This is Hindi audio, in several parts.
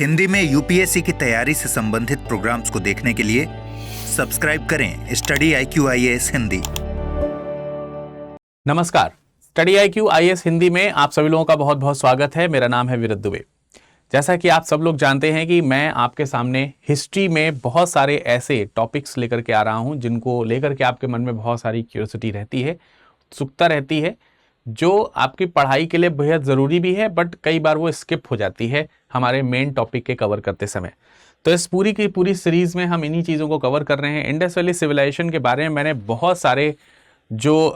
हिंदी में यूपीएससी की तैयारी से संबंधित प्रोग्राम्स को देखने के लिए सब्सक्राइब करें स्टडी IQ IAS हिंदी। नमस्कार, स्टडी IQ IAS हिंदी में आप सभी लोगों का बहुत बहुत स्वागत है। मेरा नाम है विरत दुबे। जैसा कि आप सब लोग जानते हैं कि मैं आपके सामने हिस्ट्री में बहुत सारे ऐसे टॉपिक्स लेकर के आ रहा हूं जिनको लेकर के आपके मन में बहुत सारी क्यूरियोसिटी रहती है, उत्सुकता रहती है, जो आपकी पढ़ाई के लिए बेहद ज़रूरी भी है, बट कई बार वो स्किप हो जाती है हमारे मेन टॉपिक के कवर करते समय। तो इस पूरी की पूरी सीरीज़ में हम इन्हीं चीज़ों को कवर कर रहे हैं। इंडस वैली सिविलाइजेशन के बारे में मैंने बहुत सारे जो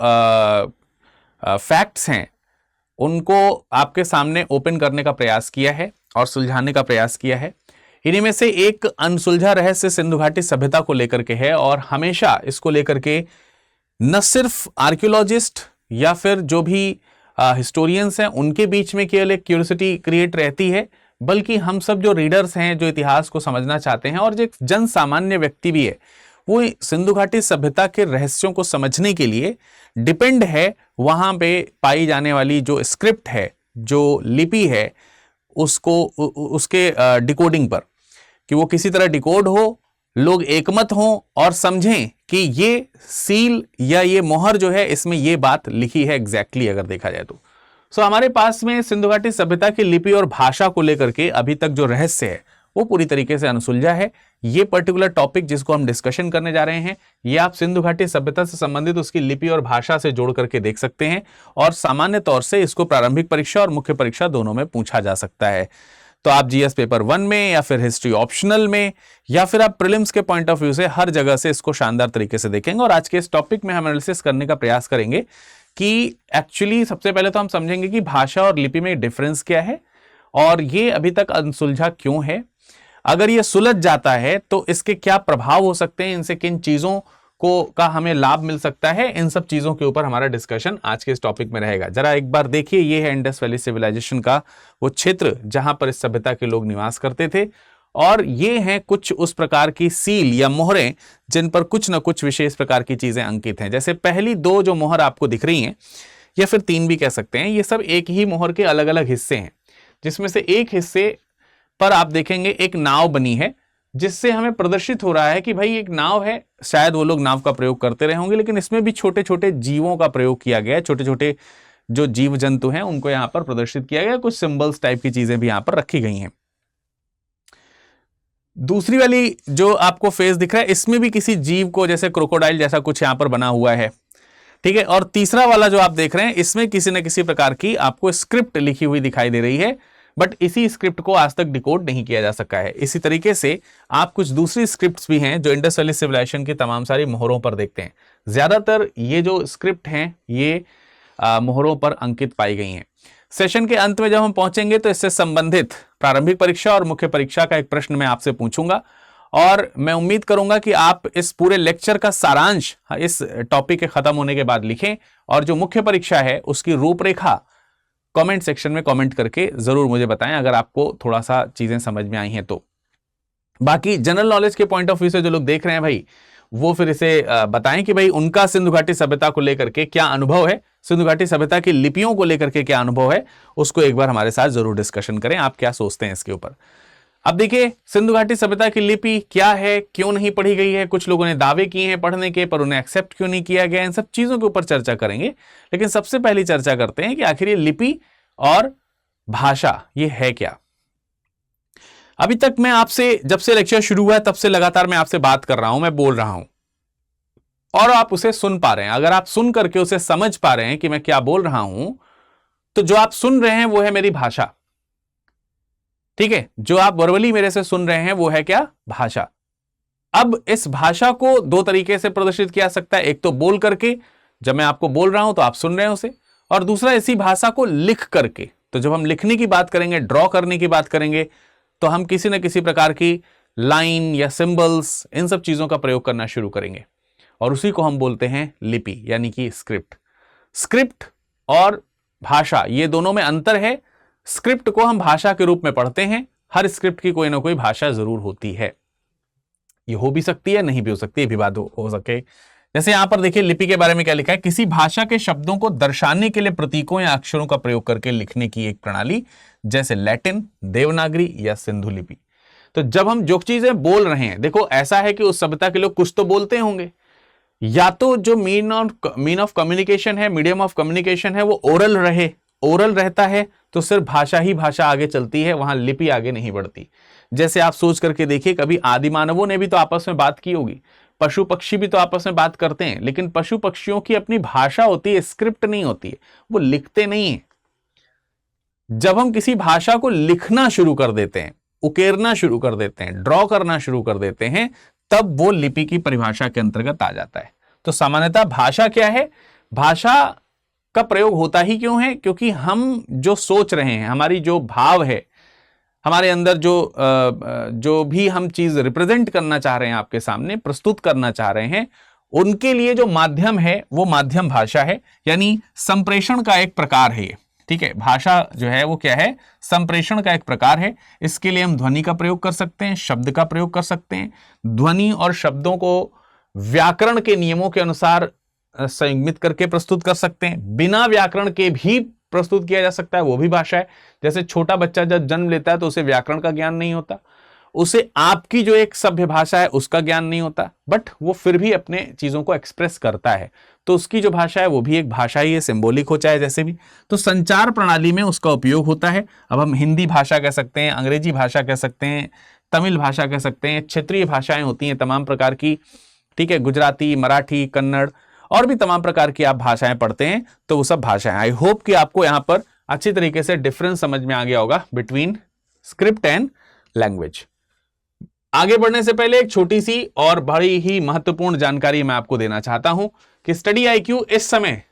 फैक्ट्स हैं उनको आपके सामने ओपन करने का प्रयास किया है और सुलझाने का प्रयास किया है। इन्हीं में से एक अनसुलझा रहस्य सिंधु घाटी सभ्यता को लेकर के है, और हमेशा इसको लेकर के न सिर्फ आर्कियोलॉजिस्ट या फिर जो भी हिस्टोरियंस हैं उनके बीच में केवल एक क्यूरियोसिटी क्रिएट रहती है, बल्कि हम सब जो रीडर्स हैं, जो इतिहास को समझना चाहते हैं, और जो एक जन सामान्य व्यक्ति भी है, वो सिंधु घाटी सभ्यता के रहस्यों को समझने के लिए डिपेंड है वहां पे पाई जाने वाली जो स्क्रिप्ट है, जो लिपि है, उसको उसके डिकोडिंग पर, कि वो किसी तरह डिकोड हो, लोग एकमत हों और समझें कि ये सील या ये मोहर जो है इसमें ये बात लिखी है एग्जैक्टली अगर देखा जाए तो। सो हमारे पास में सिंधु घाटी सभ्यता की लिपि और भाषा को लेकर के अभी तक जो रहस्य है वो पूरी तरीके से अनसुलझा है। ये पर्टिकुलर टॉपिक जिसको हम डिस्कशन करने जा रहे हैं, ये आप सिंधु घाटी सभ्यता से संबंधित उसकी लिपि और भाषा से जोड़ करके देख सकते हैं, और सामान्य तौर से इसको प्रारंभिक परीक्षा और मुख्य परीक्षा दोनों में पूछा जा सकता है। तो आप जीएस पेपर 1 में या फिर हिस्ट्री ऑप्शनल में या फिर आप प्रीलिम्स के पॉइंट ऑफ व्यू से हर जगह से इसको शानदार तरीके से देखेंगे। और आज के इस टॉपिक में हम एनालिसिस करने का प्रयास करेंगे कि एक्चुअली सबसे पहले तो हम समझेंगे कि भाषा और लिपि में डिफरेंस क्या है और ये अभी तक अनसुलझा क्यों है। अगर ये सुलझ जाता है तो इसके क्या प्रभाव हो सकते हैं, इनसे किन चीजों का हमें लाभ मिल सकता है, इन सब चीजों के ऊपर हमारा डिस्कशन आज के इस टॉपिक में रहेगा। जरा एक बार देखिए, ये है इंडस वैली सिविलाइजेशन का वो क्षेत्र जहां पर इस सभ्यता के लोग निवास करते थे, और ये हैं कुछ उस प्रकार की सील या मोहरें जिन पर कुछ ना कुछ विशेष प्रकार की चीजें अंकित हैं। जैसे पहली दो जो मोहर आपको दिख रही हैं, या फिर 3 भी कह सकते हैं, ये सब एक ही मोहर के अलग अलग हिस्से हैं, जिसमें से एक हिस्से पर आप देखेंगे एक नाव बनी है, जिससे हमें प्रदर्शित हो रहा है कि भाई एक नाव है। शायद वो लोग नाव का प्रयोग करते रहे होंगे, लेकिन इसमें भी छोटे छोटे जीवों का प्रयोग किया गया है। छोटे छोटे जो जीव जंतु हैं उनको यहां पर प्रदर्शित किया गया, कुछ सिंबल्स टाइप की चीजें भी यहां पर रखी गई हैं। दूसरी वाली जो आपको फेस दिख रहा है, इसमें भी किसी जीव को, जैसे क्रोकोडाइल जैसा कुछ यहां पर बना हुआ है, ठीक है। और तीसरा वाला जो आप देख रहे हैं, इसमें किसी न किसी प्रकार की आपको स्क्रिप्ट लिखी हुई दिखाई दे रही है, बट इसी स्क्रिप्ट को आज तक डिकोड नहीं किया जा सका है। इसी तरीके से आप कुछ दूसरी स्क्रिप्ट्स भी हैं जो इंडस वैली सिविलाइजेशन की तमाम सारी मोहरों पर देखते हैं। ज्यादातर ये जो स्क्रिप्ट हैं ये मोहरों पर अंकित पाई गई हैं। सेशन के अंत में जब हम पहुंचेंगे तो इससे संबंधित प्रारंभिक परीक्षा और मुख्य परीक्षा का एक प्रश्न मैं आपसे पूछूंगा, और मैं उम्मीद करूंगा कि आप इस पूरे लेक्चर का सारांश इस टॉपिक के खत्म होने के बाद लिखें, और जो मुख्य परीक्षा है उसकी रूपरेखा कमेंट सेक्शन में कमेंट करके जरूर मुझे बताएं अगर आपको थोड़ा सा चीजें समझ में आई हैं तो। बाकी जनरल नॉलेज के पॉइंट ऑफ व्यू से जो लोग देख रहे हैं भाई, वो फिर इसे बताएं कि भाई उनका सिंधु घाटी सभ्यता को लेकर के क्या अनुभव है, सिंधु घाटी सभ्यता की लिपियों को लेकर के क्या अनुभव है, उसको एक बार हमारे साथ जरूर डिस्कशन करें। आप क्या सोचते हैं इसके ऊपर। अब देखिए, सिंधु घाटी सभ्यता की लिपि क्या है, क्यों नहीं पढ़ी गई है, कुछ लोगों ने दावे किए हैं पढ़ने के, पर उन्हें एक्सेप्ट क्यों नहीं किया गया, इन सब चीजों के ऊपर चर्चा करेंगे। लेकिन सबसे पहली चर्चा करते हैं कि आखिर ये लिपि और भाषा ये है क्या। अभी तक मैं आपसे, जब से लेक्चर शुरू हुआ है तब से लगातार मैं आपसे बात कर रहा हूं, मैं बोल रहा हूं, और आप उसे सुन पा रहे हैं। अगर आप सुन करके उसे समझ पा रहे हैं कि मैं क्या बोल रहा हूं, तो जो आप सुन रहे हैं वो है मेरी भाषा, ठीक है। जो आप वर्बली मेरे से सुन रहे हैं वो है क्या, भाषा। अब इस भाषा को 2 तरीके से प्रदर्शित किया सकता है। एक तो बोल करके, जब मैं आपको बोल रहा हूं तो आप सुन रहे हैं उसे, और दूसरा इसी भाषा को लिख करके। तो जब हम लिखने की बात करेंगे, ड्रॉ करने की बात करेंगे, तो हम किसी न किसी प्रकार की लाइन या सिंबल्स, इन सब चीजों का प्रयोग करना शुरू करेंगे, और उसी को हम बोलते हैं लिपि, यानी कि स्क्रिप्ट। स्क्रिप्ट और भाषा ये दोनों में अंतर है। स्क्रिप्ट को हम भाषा के रूप में पढ़ते हैं, हर स्क्रिप्ट की कोई ना कोई भाषा जरूर होती है। ये हो भी सकती है, नहीं भी हो सकती, ये भी बात हो सके। जैसे यहां पर देखिए लिपि के बारे में क्या लिखा है, किसी भाषा के शब्दों को दर्शाने के लिए प्रतीकों या अक्षरों का प्रयोग करके लिखने की एक प्रणाली जैसे लैटिन, देवनागरी या सिंधु लिपि। तो जब हम जो चीजें बोल रहे हैं, देखो ऐसा है कि उस सभ्यता के लोग कुछ तो बोलते होंगे, या तो जो मीन ऑफ कम्युनिकेशन है, मीडियम ऑफ कम्युनिकेशन है, वो ओरल रहता है, तो सिर्फ भाषा ही भाषा आगे चलती है, वहां लिपि आगे नहीं बढ़ती। जैसे आप सोच करके देखिए, कभी आदि मानवों ने भी तो आपस में बात की होगी, पशु पक्षी भी तो आपस में बात करते हैं, लेकिन पशु पक्षियों की अपनी भाषा होती है, स्क्रिप्ट नहीं होती है, वो लिखते नहीं है। जब हम किसी भाषा को लिखना शुरू कर देते हैं, उकेरना शुरू कर देते हैं, ड्रॉ करना शुरू कर देते हैं, तब वो लिपि की परिभाषा के अंतर्गत आ जाता है। तो सामान्यतः भाषा क्या है? भाषा का प्रयोग होता ही क्यों है? क्योंकि हम जो सोच रहे हैं, हमारी जो भाव है, हमारे अंदर जो भी हम चीज रिप्रेजेंट करना चाह रहे हैं, आपके सामने प्रस्तुत करना चाह रहे हैं, उनके लिए जो माध्यम है वो माध्यम भाषा है, यानी संप्रेषण का एक प्रकार है ये। ठीक है, भाषा जो है वो क्या है? संप्रेषण का एक प्रकार है। इसके लिए हम ध्वनि का प्रयोग कर सकते हैं, शब्द का प्रयोग कर सकते हैं। ध्वनि और शब्दों को व्याकरण के नियमों के अनुसार संयुग्मित करके प्रस्तुत कर सकते हैं। बिना व्याकरण के भी प्रस्तुत किया जा सकता है, वो भी भाषा है। जैसे छोटा बच्चा जब जन्म लेता है तो उसे व्याकरण का ज्ञान नहीं होता, उसे आपकी जो एक सभ्य भाषा है उसका ज्ञान नहीं होता, बट वो फिर भी अपने चीजों को एक्सप्रेस करता है, तो उसकी जो भाषा है वो भी एक भाषा ही है, सिंबॉलिक हो चाहे जैसे भी। तो संचार प्रणाली में उसका उपयोग होता है। अब हम हिंदी भाषा कह सकते हैं, अंग्रेजी भाषा कह सकते हैं, तमिल भाषा कह सकते हैं, क्षेत्रीय भाषाएं होती हैं तमाम प्रकार की। ठीक है, गुजराती, मराठी, कन्नड़ और भी तमाम प्रकार की आप भाषाएं पढ़ते हैं, तो वो सब भाषाएं। आई होप कि आपको यहां पर अच्छी तरीके से डिफरेंस समझ में आ गया होगा बिटवीन स्क्रिप्ट एंड लैंग्वेज। आगे बढ़ने से पहले एक छोटी सी और बड़ी ही महत्वपूर्ण जानकारी मैं आपको देना चाहता हूं कि स्टडी आईक्यू इस समय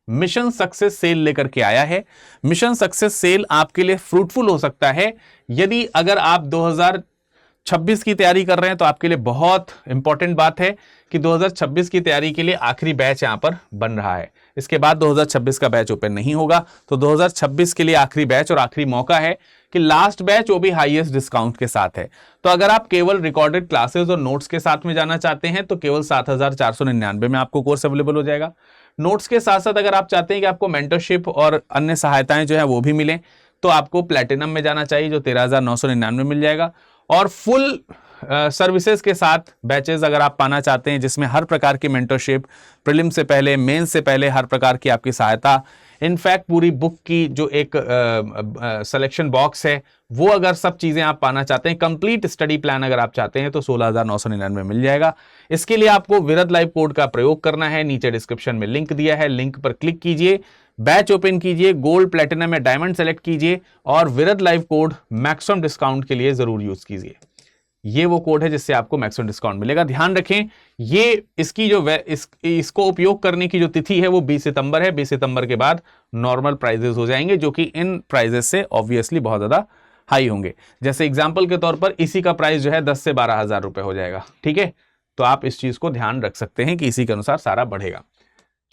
मिशन सक्सेस सेल लेकर के आया है। मिशन सक्सेस सेल आपके लिए फ्रूटफुल हो सकता है यदि अगर आप 2026 की तैयारी कर रहे हैं, तो आपके लिए बहुत इंपॉर्टेंट बात है कि 2026 की तैयारी के लिए आखिरी बैच यहां पर बन रहा है। इसके बाद 2026 का बैच ओपन नहीं होगा, तो 2026 के लिए आखिरी बैच और आखिरी मौका है कि लास्ट बैच वो भी हाईएस्ट डिस्काउंट के साथ है। तो अगर आप केवल रिकॉर्डेड क्लासेस और नोट्स के साथ में जाना चाहते हैं तो केवल 7,499 में आपको कोर्स अवेलेबल हो जाएगा। नोट्स के साथ साथ अगर आप चाहते हैं कि आपको मेंटरशिप और अन्य सहायताएं जो है वो भी मिलें, तो आपको प्लेटिनम में जाना चाहिए, जो 13,999 में मिल जाएगा। और फुल सर्विसेज के साथ बैचेस अगर आप पाना चाहते हैं, जिसमें हर प्रकार की मेंटरशिप, प्रीलिम से पहले, मेंस से पहले हर प्रकार की आपकी सहायता, इनफैक्ट पूरी बुक की जो एक सिलेक्शन बॉक्स है, वो अगर सब चीजें आप पाना चाहते हैं, कंप्लीट स्टडी प्लान अगर आप चाहते हैं, तो 16,999 में मिल जाएगा। इसके लिए आपको विरद लाइव कोड का प्रयोग करना है। नीचे डिस्क्रिप्शन में लिंक दिया है, लिंक पर क्लिक कीजिए, बैच ओपन कीजिए, गोल्ड, प्लेटिनम या डायमंड सेलेक्ट कीजिए और विरद लाइव कोड मैक्सिमम डिस्काउंट के लिए जरूर यूज कीजिए। ये वो कोड है जिससे आपको मैक्सिमम डिस्काउंट मिलेगा। ध्यान रखें, ये इसकी जो इसको उपयोग करने की जो तिथि है वो 20 सितंबर है। 20 सितंबर के बाद नॉर्मल प्राइजेस हो जाएंगे, जो कि इन प्राइजेस से ऑब्वियसली बहुत ज्यादा हाई होंगे। जैसे एग्जांपल के तौर पर इसी का प्राइस जो है 10 से 12,000 रुपए हो जाएगा। ठीक है, तो आप इस चीज को ध्यान रख सकते हैं कि इसी के अनुसार सारा बढ़ेगा।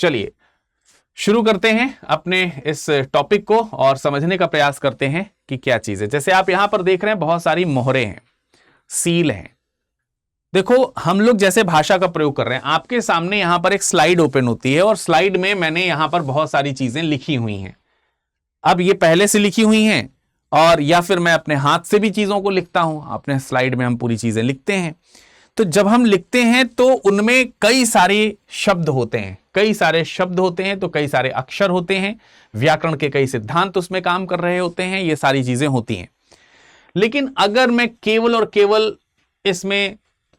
चलिए शुरू करते हैं अपने इस टॉपिक को और समझने का प्रयास करते हैं कि क्या चीज है। जैसे आप यहां पर देख रहे हैं, बहुत सारी मोहरें हैं, सील हैं। देखो, हम लोग जैसे भाषा का प्रयोग कर रहे हैं, आपके सामने यहां पर एक स्लाइड ओपन होती है और स्लाइड में मैंने यहां पर बहुत सारी चीजें लिखी हुई हैं। अब ये पहले से लिखी हुई हैं और या फिर मैं अपने हाथ से भी चीजों को लिखता हूं। अपने स्लाइड में हम पूरी चीजें लिखते हैं, तो जब हम लिखते हैं तो उनमें कई सारे शब्द होते हैं, तो कई सारे अक्षर होते हैं, व्याकरण के कई सिद्धांत उसमें काम कर रहे होते हैं, ये सारी चीजें होती हैं। लेकिन अगर मैं केवल और केवल इसमें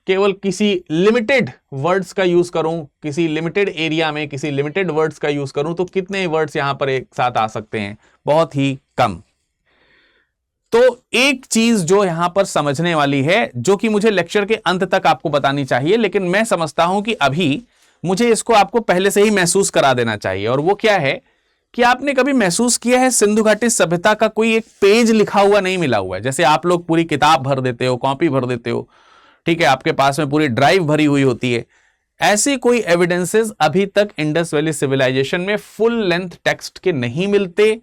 केवल किसी लिमिटेड वर्ड्स का यूज करूं, किसी लिमिटेड एरिया में किसी लिमिटेड वर्ड्स का यूज करूं, तो कितने वर्ड्स यहां पर एक साथ आ सकते हैं? बहुत ही कम। तो एक चीज जो यहां पर समझने वाली है, जो कि मुझे लेक्चर के अंत तक आपको बतानी चाहिए, लेकिन मैं समझता हूं कि अभी मुझे इसको आपको पहले से ही महसूस करा देना चाहिए, और वो क्या है कि आपने कभी महसूस किया है सिंधु घाटी सभ्यता का कोई एक पेज लिखा हुआ नहीं मिला हुआ है। जैसे आप लोग पूरी किताब भर देते हो, कॉपी भर देते हो, ठीक है, आपके पास में पूरी ड्राइव भरी हुई होती है, ऐसी कोई एविडेंसेस अभी तक इंडस वैली सिविलाइजेशन में फुल लेंथ टेक्स्ट के नहीं मिलते।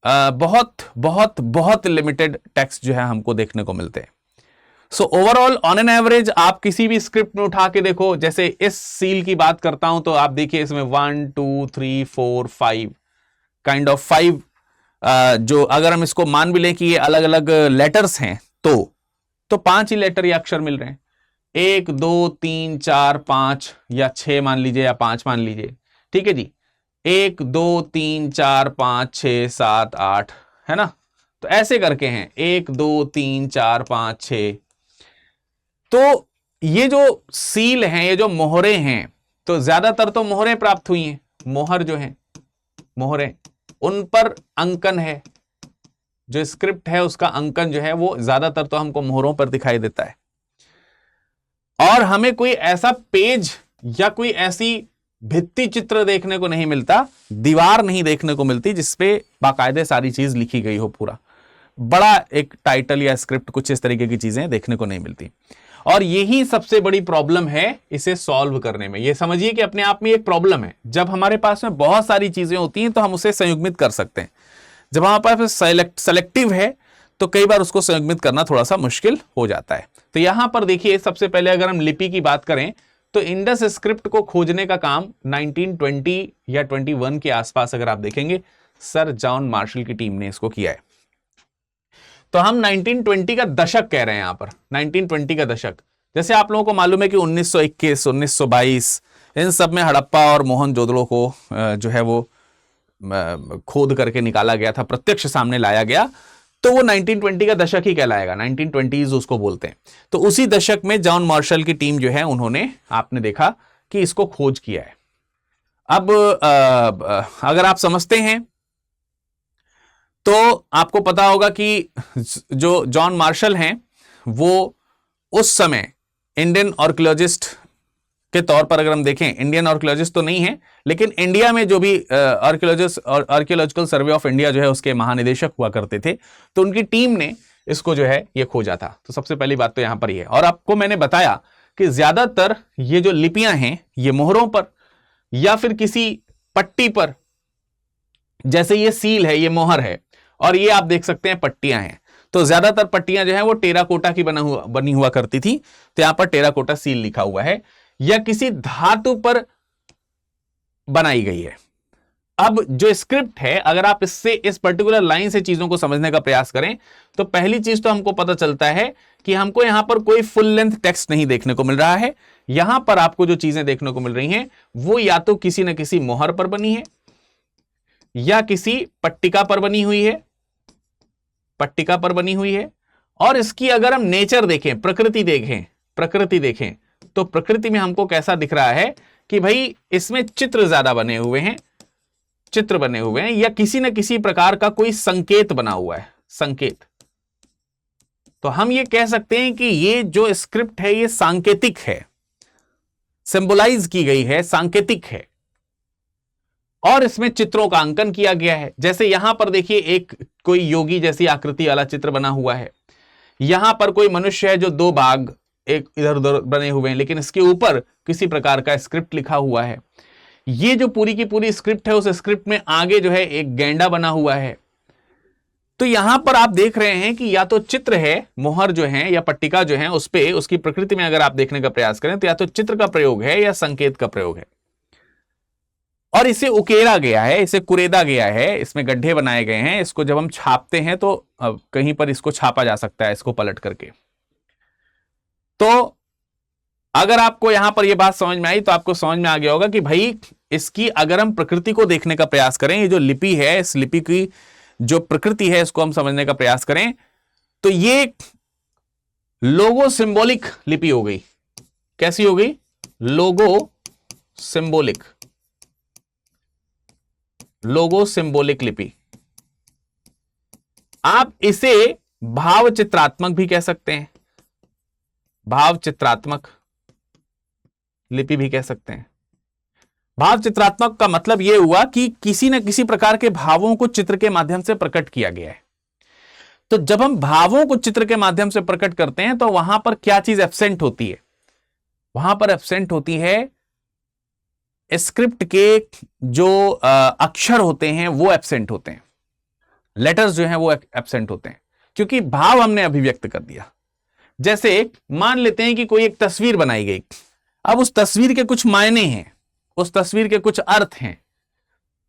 बहुत बहुत बहुत लिमिटेड टेक्स्ट जो है हमको देखने को मिलते हैं। So overall on an average आप किसी भी स्क्रिप्ट में उठा के देखो, जैसे इस सील की बात करता हूं तो आप देखिए इसमें 1 2 3 4 5 काइंड ऑफ 5 जो अगर हम इसको मान भी लें कि ये अलग अलग लेटर्स हैं तो 5 ही लेटर या अक्षर मिल रहे हैं। 1 2 3 4 5 या 6 मान लीजिए या 5 मान लीजिए, ठीक है जी। 1 2 3 4 5 6 7 8, है ना। तो ऐसे करके हैं 1 2 3 4 5 6। तो ये जो सील हैं, ये जो मोहरे हैं, तो ज्यादातर तो मोहरे प्राप्त हुई हैं। मोहर जो हैं, मोहरे, उन पर अंकन है। जो स्क्रिप्ट है उसका अंकन जो है वो ज्यादातर तो हमको मोहरों पर दिखाई देता है। और हमें कोई ऐसा पेज या कोई ऐसी भित्ति चित्र देखने को नहीं मिलता, दीवार नहीं देखने को मिलती जिसपे बाकायदे सारी चीज लिखी गई हो। पूरा बड़ा एक टाइटल या स्क्रिप्ट, कुछ इस तरीके की चीजें देखने को नहीं मिलती। और यही सबसे बड़ी प्रॉब्लम है इसे सॉल्व करने में। ये समझिए कि अपने आप में एक प्रॉब्लम है। जब हमारे पास में बहुत सारी चीजें होती हैं तो हम उसे संयुग्मित कर सकते हैं। जब हमारे पास सेलेक्टिव है तो कई बार उसको संयुग्मित करना थोड़ा सा मुश्किल हो जाता है। तो यहां पर देखिए, सबसे पहले अगर हम लिपि की बात करें तो इंडस स्क्रिप्ट को खोजने का काम 1920 या 21 के आसपास अगर आप देखेंगे, सर जॉन मार्शल की टीम ने इसको किया है। तो हम 1920 का दशक कह रहे हैं यहां पर, 1920 का दशक। जैसे आप लोगों को मालूम है कि 1921, 1922 इन सब में हड़प्पा और मोहनजोदड़ो को जो है वो खोद करके निकाला गया था, प्रत्यक्ष सामने लाया गया। तो वो 1920 का दशक ही कहलाएगा, 1920s उसको बोलते हैं। तो उसी दशक में जॉन मार्शल की टीम जो है उन्होंने, आपने देखा कि इसको खोज किया है। अब अगर आप समझते हैं तो आपको पता होगा कि जो जॉन मार्शल हैं वो उस समय इंडियन आर्कियोलॉजिस्ट के तौर पर, अगर हम देखें, इंडियन आर्कियोलॉजिस्ट तो नहीं है लेकिन इंडिया में जो भी आर्कियोलॉजिकल सर्वे ऑफ इंडिया जो है उसके महानिदेशक हुआ करते थे, तो उनकी टीम ने इसको जो है ये खोजा था। तो सबसे पहली बात तो यहां पर ही है। और आपको मैंने बताया कि ज्यादातर ये जो लिपियां हैं ये मोहरों पर या फिर किसी पट्टी पर, जैसे ये सील है, ये मोहर है, और ये आप देख सकते हैं पट्टियां हैं। तो ज्यादातर पट्टियां जो है वो टेराकोटा की बनी हुआ करती थी। तो यहां पर टेराकोटा सील लिखा हुआ है या किसी धातु पर बनाई गई है। अब जो स्क्रिप्ट है, अगर आप इससे, इस पर्टिकुलर लाइन से चीजों को समझने का प्रयास करें तो पहली चीज तो हमको पता चलता है कि हमको यहां पर कोई फुल लेंथ टेक्स्ट नहीं देखने को मिल रहा है। यहां पर आपको जो चीजें देखने को मिल रही हैं वो या तो किसी न किसी मोहर पर बनी है या किसी पट्टिका पर बनी हुई है, पट्टिका पर बनी हुई है। और इसकी अगर हम नेचर देखें, प्रकृति देखें तो प्रकृति में हमको कैसा दिख रहा है कि भाई इसमें चित्र ज्यादा बने हुए हैं, चित्र बने हुए हैं या किसी न किसी प्रकार का कोई संकेत बना हुआ है, संकेत। तो हम ये कह सकते हैं कि ये जो स्क्रिप्ट है ये सांकेतिक है, सिंबलाइज की गई है, सांकेतिक है। और इसमें चित्रों का अंकन किया गया है। जैसे यहां पर देखिए एक कोई योगी जैसी आकृति वाला चित्र बना हुआ है। यहां पर कोई मनुष्य है जो दो बाघ एक इधर उधर बने हुए हैं, लेकिन इसके ऊपर किसी प्रकार का स्क्रिप्ट लिखा हुआ है। ये जो पूरी की पूरी स्क्रिप्ट है, उस स्क्रिप्ट में आगे जो है एक गैंडा बना हुआ है। तो यहां पर आप देख रहे हैं कि या तो चित्र है, मोहर जो है या पट्टिका जो है, उस पे उसकी प्रकृति में अगर आप देखने का प्रयास करें तो या तो चित्र का प्रयोग है या संकेत का प्रयोग है। और इसे उकेरा गया है, इसे कुरेदा गया है, इसमें गड्ढे बनाए गए हैं। इसको जब हम छापते हैं तो कहीं पर इसको छापा जा सकता है, इसको पलट करके। तो अगर आपको यहां पर यह बात समझ में आई तो आपको समझ में आ गया होगा कि भाई इसकी अगर हम प्रकृति को देखने का प्रयास करें, ये जो लिपि है, इस लिपि की जो प्रकृति है इसको हम समझने का प्रयास करें तो ये लोगो सिंबॉलिक लिपि हो गई। कैसी हो गई? लोगो सिंबॉलिक, लोगो सिंबॉलिक लिपि। आप इसे भाव चित्रात्मक भी कह सकते हैं, भाव चित्रात्मक लिपि भी कह सकते हैं। भाव चित्रात्मक का मतलब यह हुआ कि किसी न किसी प्रकार के भावों को चित्र के माध्यम से प्रकट किया गया है। तो जब हम भावों को चित्र के माध्यम से प्रकट करते हैं तो वहां पर क्या चीज एब्सेंट होती है? वहां पर एब्सेंट होती है स्क्रिप्ट के जो अक्षर होते हैं वो एब्सेंट होते हैं, लेटर्स जो हैं वो एब्सेंट होते हैं, क्योंकि भाव हमने अभिव्यक्त कर दिया। जैसे मान लेते हैं कि कोई एक तस्वीर बनाई गई, अब उस तस्वीर के कुछ मायने हैं, उस तस्वीर के कुछ अर्थ हैं,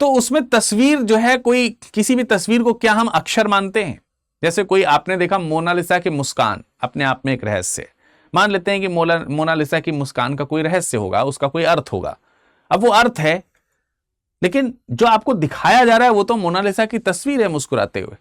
तो उसमें तस्वीर जो है, कोई किसी भी तस्वीर को क्या हम अक्षर मानते हैं? जैसे कोई आपने देखा मोनालिसा की मुस्कान, अपने आप में एक रहस्य, मान लेते हैं कि मोनालिसा की मुस्कान का कोई रहस्य होगा, उसका कोई अर्थ होगा। अब वो अर्थ है, लेकिन जो आपको दिखाया जा रहा है वो तो मोनालिसा की तस्वीर है मुस्कुराते हुए,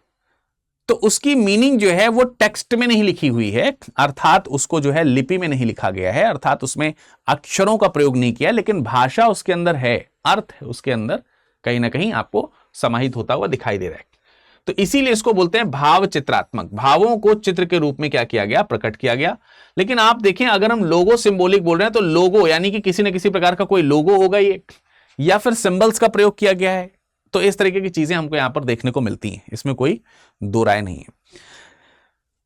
तो उसकी मीनिंग जो है वो टेक्स्ट में नहीं लिखी हुई है, अर्थात उसको जो है लिपि में नहीं लिखा गया है, अर्थात उसमें अक्षरों का प्रयोग नहीं किया, लेकिन भाषा उसके अंदर है, अर्थ है उसके अंदर कहीं ना कहीं आपको समाहित होता हुआ दिखाई दे रहा है। तो इसीलिए इसको बोलते हैं भाव चित्रात्मक। भावों को चित्र के रूप में क्या किया गया? प्रकट किया गया। लेकिन आप देखें, अगर हम लोगो सिंबॉलिक बोल रहे हैं तो लोगो यानी कि किसी न किसी प्रकार का कोई लोगो होगा ये, या फिर सिंबल्स का प्रयोग किया गया है। तो इस तरीके की चीजें हमको यहां पर देखने को मिलती हैं, इसमें कोई दो राय नहीं है।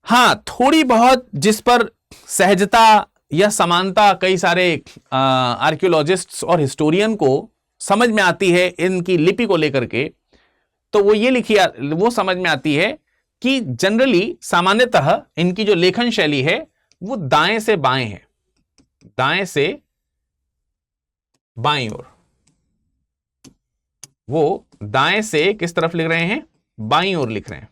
हां, थोड़ी बहुत जिस पर सहजता या समानता कई सारे आर्कियोलॉजिस्ट्स और हिस्टोरियन को समझ में आती है इनकी लिपि को लेकर के, तो वो ये वो समझ में आती है कि जनरली सामान्यतः इनकी जो लेखन शैली है वो दाएं से बाएं है, दाएं से बाएं ओर, वो दाएं से किस तरफ लिख रहे हैं? बाईं ओर लिख रहे हैं।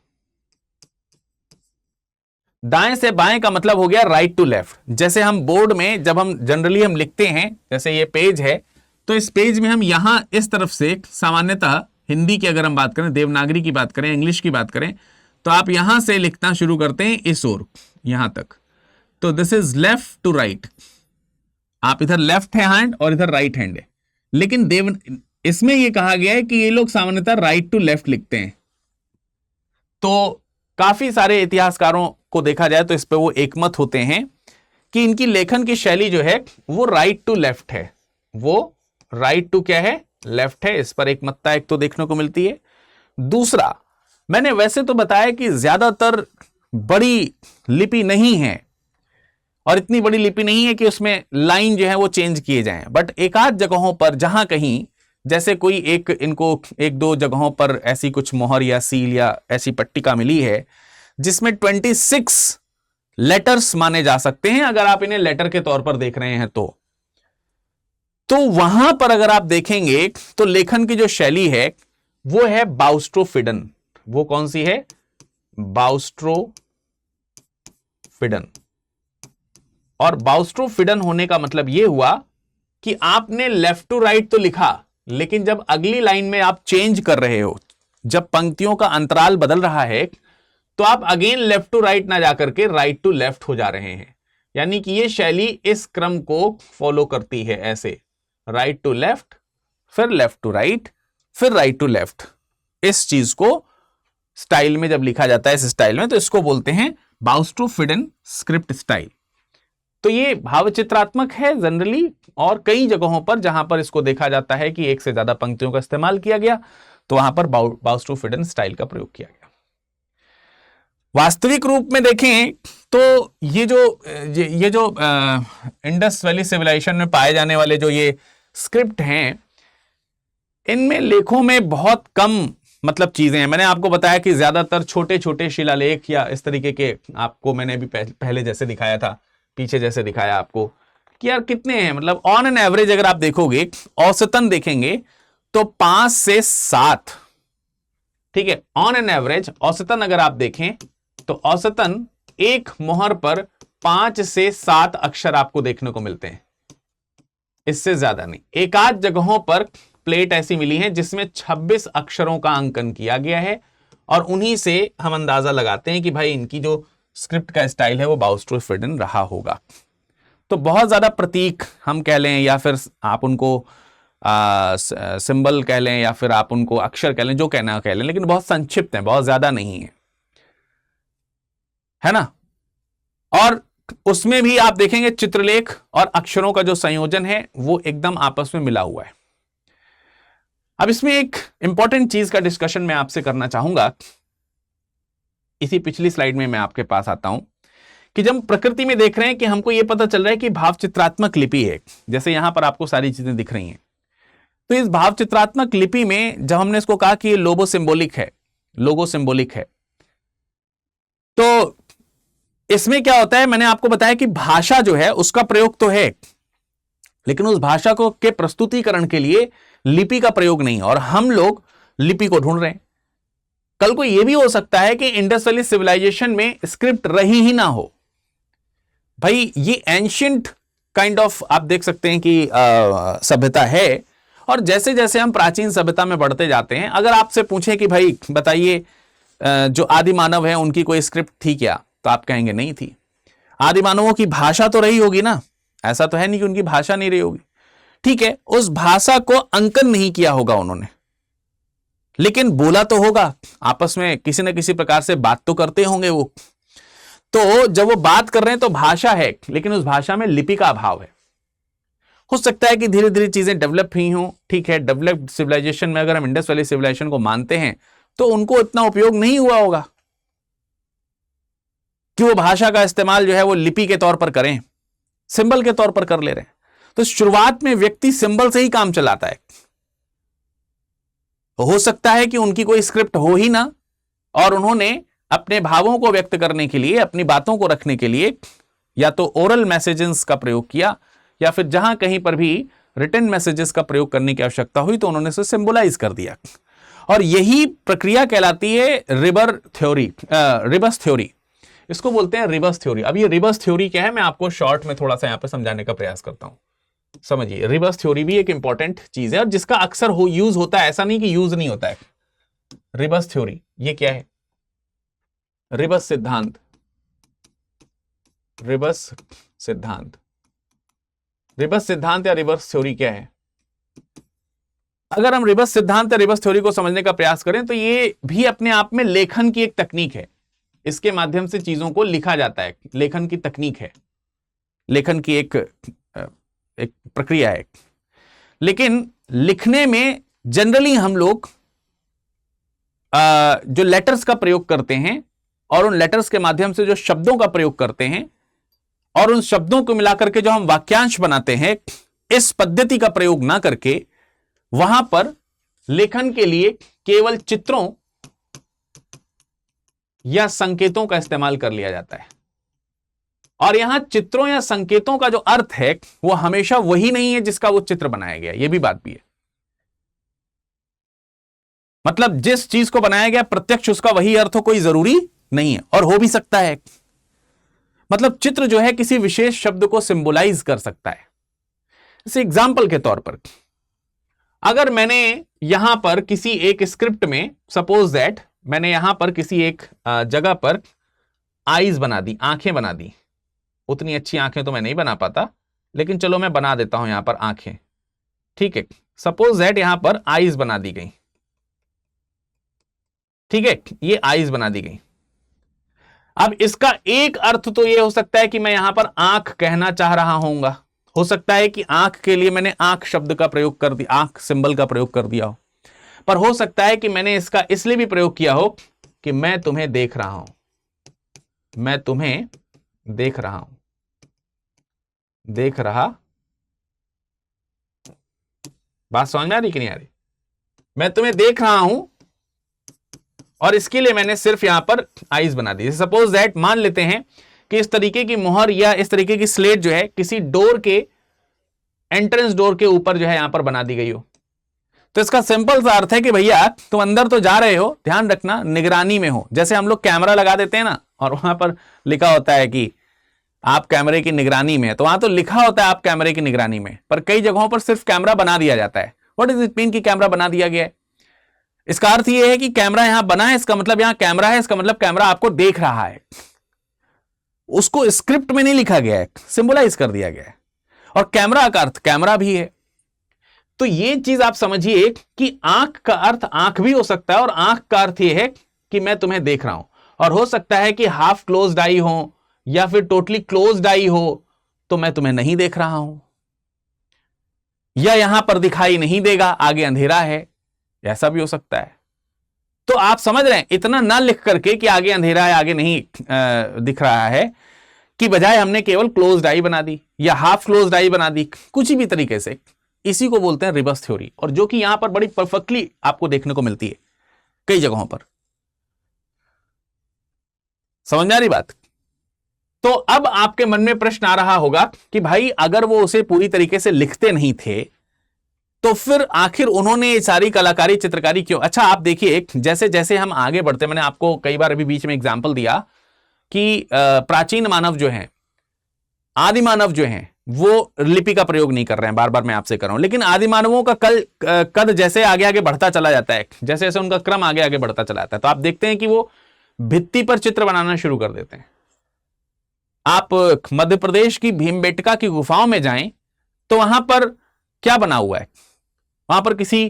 दाएं से बाएं का मतलब हो गया राइट टू लेफ्ट। जैसे हम बोर्ड में जब हम जनरली हम लिखते हैं, जैसे ये पेज है, तो इस पेज में हम यहां इस तरफ से सामान्यतः, हिंदी की अगर हम बात करें, देवनागरी की बात करें, इंग्लिश की बात करें, तो आप यहां से लिखना शुरू करते हैं इस ओर यहां तक, तो this is left to right. आप इधर लेफ्ट हैंड और इधर राइट हैंड है, लेकिन इसमें यह कहा गया है कि ये लोग सामान्यतः राइट टू लेफ्ट लिखते हैं। तो काफी सारे इतिहासकारों को देखा जाए तो इस पे वो एकमत होते हैं कि इनकी लेखन की शैली जो है वो राइट टू लेफ्ट है, वो राइट टू क्या है? लेफ्ट है। इस पर एकमतता एक तो देखने को मिलती है। दूसरा, मैंने वैसे तो बताया कि ज्यादातर बड़ी लिपि नहीं है, और इतनी बड़ी लिपि नहीं है कि उसमें लाइन जो है वो चेंज किए जाएं, बट एक आध जगहों पर जहां कहीं, जैसे कोई इनको एक दो जगहों पर ऐसी कुछ मोहर या सील या ऐसी पट्टिका मिली है जिसमें 26 लेटर्स माने जा सकते हैं, अगर आप इन्हें लेटर के तौर पर देख रहे हैं तो वहां पर अगर आप देखेंगे तो लेखन की जो शैली है वो है बाउस्ट्रोफिडन। वो कौन सी है? बाउस्ट्रोफिडन। और बाउस्ट्रोफिडन होने का मतलब यह हुआ कि आपने लेफ्ट टू राइट तो लिखा, लेकिन जब अगली लाइन में आप चेंज कर रहे हो, जब पंक्तियों का अंतराल बदल रहा है, तो आप अगेन लेफ्ट टू राइट ना जाकर के राइट टू लेफ्ट हो जा रहे हैं। यानी कि यह शैली इस क्रम को फॉलो करती है, ऐसे राइट टू लेफ्ट, फिर लेफ्ट टू राइट, फिर राइट टू लेफ्ट। इस चीज को स्टाइल में जब लिखा जाता है, इस स्टाइल में, तो इसको बोलते हैं बाउस्ट्रोफिडन स्क्रिप्ट स्टाइल। तो ये भावचित्रात्मक है जनरली, और कई जगहों पर जहां पर इसको देखा जाता है कि एक से ज्यादा पंक्तियों का इस्तेमाल किया गया, तो वहां पर बाउस्ट्रोफिडन स्टाइल का प्रयोग किया गया। वास्तविक रूप में देखें तो ये जो इंडस वैली सिविलाइजेशन में पाए जाने वाले जो ये स्क्रिप्ट हैं, इनमें लेखों में बहुत कम मतलब चीजें हैं। मैंने आपको बताया कि ज्यादातर छोटे छोटे शिलालेख या इस तरीके के, आपको मैंने भी पहले जैसे दिखाया था, पीछे जैसे दिखाया आपको कि यार कितने हैं, मतलब ऑन एन एवरेज अगर आप देखोगे, औसतन देखेंगे तो 5 से 7, ठीक है, ऑन एन एवरेज औसतन अगर आप देखें तो औसतन एक मोहर पर 5 से 7 अक्षर आपको देखने को मिलते हैं, इससे ज्यादा नहीं। एक आध जगहों पर प्लेट ऐसी मिली है जिसमें 26 अक्षरों का अंकन किया गया है, और उन्हीं से हम अंदाजा लगाते हैं कि भाई इनकी जो स्क्रिप्ट का स्टाइल है वो बाउस्ट्रोफिडन रहा होगा। तो बहुत ज्यादा प्रतीक हम कह लें, या फिर आप उनको सिंबल कह लें, या फिर आप उनको अक्षर कह लें, जो कहना कह लें, लेकिन बहुत संक्षिप्त हैं, बहुत ज्यादा नहीं है ना। और उसमें भी आप देखेंगे चित्रलेख और अक्षरों का जो संयोजन है वो एकदम आपस में मिला हुआ है। अब इसमें एक इंपॉर्टेंट चीज का डिस्कशन मैं आपसे करना चाहूंगा, इसी पिछली स्लाइड में मैं आपके पास आता हूं, कि जब प्रकृति में देख रहे हैं कि हमको यह पता चल रहा है कि भावचित्रात्मक लिपि है, जैसे यहां पर आपको सारी चीजें दिख रही हैं, तो इस भावचित्रात्मक लिपि में जब हमने इसको कहा कि ये लोगो सिंबॉलिक है, तो इसमें क्या होता है, मैंने आपको बताया कि भाषा जो है उसका प्रयोग तो है, लेकिन उस भाषा को के प्रस्तुतिकरण के लिए लिपि का प्रयोग नहीं है और हम लोग लिपि को ढूंढ रहे हैं। कल को यह भी हो सकता है कि इंडस वैली सिविलाइजेशन में स्क्रिप्ट रही ही ना हो। भाई ये एंशियंट काइंड ऑफ आप देख सकते हैं कि सभ्यता है, और जैसे जैसे हम प्राचीन सभ्यता में बढ़ते जाते हैं, अगर आपसे पूछे कि भाई बताइए जो आदि मानव है उनकी कोई स्क्रिप्ट थी क्या, तो आप कहेंगे नहीं थी। आदि मानवों की भाषा तो रही होगी ना, ऐसा तो है नहीं कि उनकी भाषा नहीं रही होगी। ठीक है, उस भाषा को अंकन नहीं किया होगा उन्होंने, लेकिन बोला तो होगा, आपस में किसी न किसी प्रकार से बात तो करते होंगे वो। तो जब वो बात कर रहे हैं तो भाषा है, लेकिन उस भाषा में लिपि का अभाव है। हो सकता है कि धीरे धीरे चीजें डेवलप हुई हों। ठीक है, डेवलप्ड सिविलाइजेशन में अगर हम इंडस वैली सिविलाइजेशन को मानते हैं तो उनको इतना उपयोग नहीं हुआ होगा कि वो भाषा का इस्तेमाल जो है वो लिपि के तौर पर करें, सिंबल के तौर पर कर ले रहे हैं। तो शुरुआत में व्यक्ति सिंबल से ही काम चलाता है। हो सकता है कि उनकी कोई स्क्रिप्ट हो ही ना, और उन्होंने अपने भावों को व्यक्त करने के लिए, अपनी बातों को रखने के लिए या तो ओरल मैसेजेस का प्रयोग किया, या फिर जहां कहीं पर भी रिटन मैसेजेस का प्रयोग करने की आवश्यकता हुई तो उन्होंने इसे सिंबलाइज कर दिया। और यही प्रक्रिया कहलाती है रिबस थ्योरी। इसको बोलते हैं रिबस थ्योरी। अब ये रिबस थ्योरी क्या है, मैं आपको शॉर्ट में थोड़ा सा यहां पर समझाने का प्रयास करता हूं। समझिए, रिबस थ्योरी भी एक इंपॉर्टेंट चीज है और जिसका अक्सर यूज होता है, ऐसा नहीं कि यूज नहीं होता है। रिबस थ्योरी ये क्या है? रिबस सिद्धांत। रिबस सिद्धांत, रिबस सिद्धांत या रिबस थ्योरी क्या है? अगर हम रिबस सिद्धांत या रिबस थ्योरी को समझने का प्रयास करें तो ये भी अपने आप में लेखन की एक तकनीक है। इसके माध्यम से चीजों को लिखा जाता है, लेखन की तकनीक है, लेखन की एक प्रक्रिया है। लेकिन लिखने में जनरली हम लोग जो लेटर्स का प्रयोग करते हैं और उन लेटर्स के माध्यम से जो शब्दों का प्रयोग करते हैं और उन शब्दों को मिलाकर के जो हम वाक्यांश बनाते हैं, इस पद्धति का प्रयोग ना करके वहां पर लेखन के लिए केवल चित्रों या संकेतों का इस्तेमाल कर लिया जाता है। और यहां चित्रों या संकेतों का जो अर्थ है वो हमेशा वही नहीं है जिसका वो चित्र बनाया गया, यह भी बात भी है। मतलब जिस चीज को बनाया गया प्रत्यक्ष उसका वही अर्थ हो, कोई जरूरी नहीं है, और हो भी सकता है। मतलब चित्र जो है किसी विशेष शब्द को सिंबलाइज कर सकता है। इस एग्जाम्पल के तौर पर अगर मैंने यहां पर किसी एक स्क्रिप्ट में, सपोज दैट मैंने यहां पर किसी एक जगह पर आईज बना दी, आंखें बना दी। उतनी अच्छी आंखें तो मैं नहीं बना पाता, लेकिन चलो मैं बना देता हूं यहां पर आंखें। ठीक है, सपोज दैट यहां पर आईज बना दी गई। ठीक है, ये आईज बना दी गई। अब इसका एक अर्थ तो यह हो सकता है कि मैं यहां पर आंख कहना चाह रहा हूंगा। हो सकता है कि आंख के लिए मैंने आंख शब्द का प्रयोग कर दिया, आंख सिंबल का प्रयोग कर दिया हो। पर हो सकता है कि मैंने इसका इसलिए भी प्रयोग किया हो कि मैं तुम्हें देख रहा हूं, मैं तुम्हें देख रहा हूं, देख रहा। बात समझ में आ रही कि नहीं आ रही? मैं तुम्हें देख रहा हूं और इसके लिए मैंने सिर्फ यहां पर आईज बना दी। सपोज दैट मान लेते हैं कि इस तरीके की मोहर या इस तरीके की स्लेट जो है किसी डोर के, एंट्रेंस डोर के ऊपर जो है यहां पर बना दी गई हो, तो इसका सिंपल सा अर्थ है कि भैया तुम अंदर तो जा रहे हो, ध्यान रखना निगरानी में हो। जैसे हम लोग कैमरा लगा देते हैं ना, और वहां पर लिखा होता है कि आप कैमरे की निगरानी में है, तो वहां तो लिखा होता है आप कैमरे की निगरानी में, पर कई जगहों पर सिर्फ कैमरा बना दिया जाता है। व्हाट इज इट मीन कि कैमरा बना दिया गया है? इसका अर्थ यह है कि कैमरा यहां बना है, इसका मतलब यहां कैमरा है, इसका मतलब कैमरा आपको देख रहा है। उसको स्क्रिप्ट में नहीं लिखा गया है, सिंबलाइज कर दिया गया है। और कैमरा का अर्थ कैमरा भी है। तो ये चीज आप समझिए कि आंख का अर्थ आंख भी हो सकता है, और आंख का अर्थ यह है कि मैं तुम्हें देख रहा हूं। और हो सकता है कि हाफ क्लोज्ड आई हो या फिर टोटली क्लोज्ड आई हो, तो मैं तुम्हें नहीं देख रहा हूं, या यहां पर दिखाई नहीं देगा, आगे अंधेरा है, ऐसा भी हो सकता है। तो आप समझ रहे हैं, इतना ना लिख करके कि आगे अंधेरा है, आगे नहीं दिख रहा है, कि बजाय हमने केवल क्लोज्ड आई बना दी या हाफ क्लोज्ड आई बना दी, कुछ भी तरीके से। इसी को बोलते हैं रिबस थ्योरी, और जो कि यहां पर बड़ी परफेक्टली आपको देखने को मिलती है कई जगहों पर। समझ में आ रही बात? तो अब आपके मन में प्रश्न आ रहा होगा कि भाई अगर वो उसे पूरी तरीके से लिखते नहीं थे, तो फिर आखिर उन्होंने ये सारी कलाकारी चित्रकारी क्यों? अच्छा आप देखिए, जैसे जैसे हम आगे बढ़ते, मैंने आपको कई बार अभी बीच में एग्जांपल दिया कि प्राचीन मानव जो है, आदि मानव जो है, वो लिपि का प्रयोग नहीं कर रहे हैं, बार बार मैं आपसे कर रहा हूं, लेकिन आदि मानवों का कद जैसे आगे आगे बढ़ता चला जाता है, जैसे जैसे उनका क्रम आगे आगे बढ़ता चला जाता है, तो आप देखते हैं कि वो भित्ति पर चित्र बनाना शुरू कर देते हैं। आप मध्य प्रदेश की भीमबेटका की गुफाओं में जाएं तो वहां पर क्या बना हुआ है? वहां पर किसी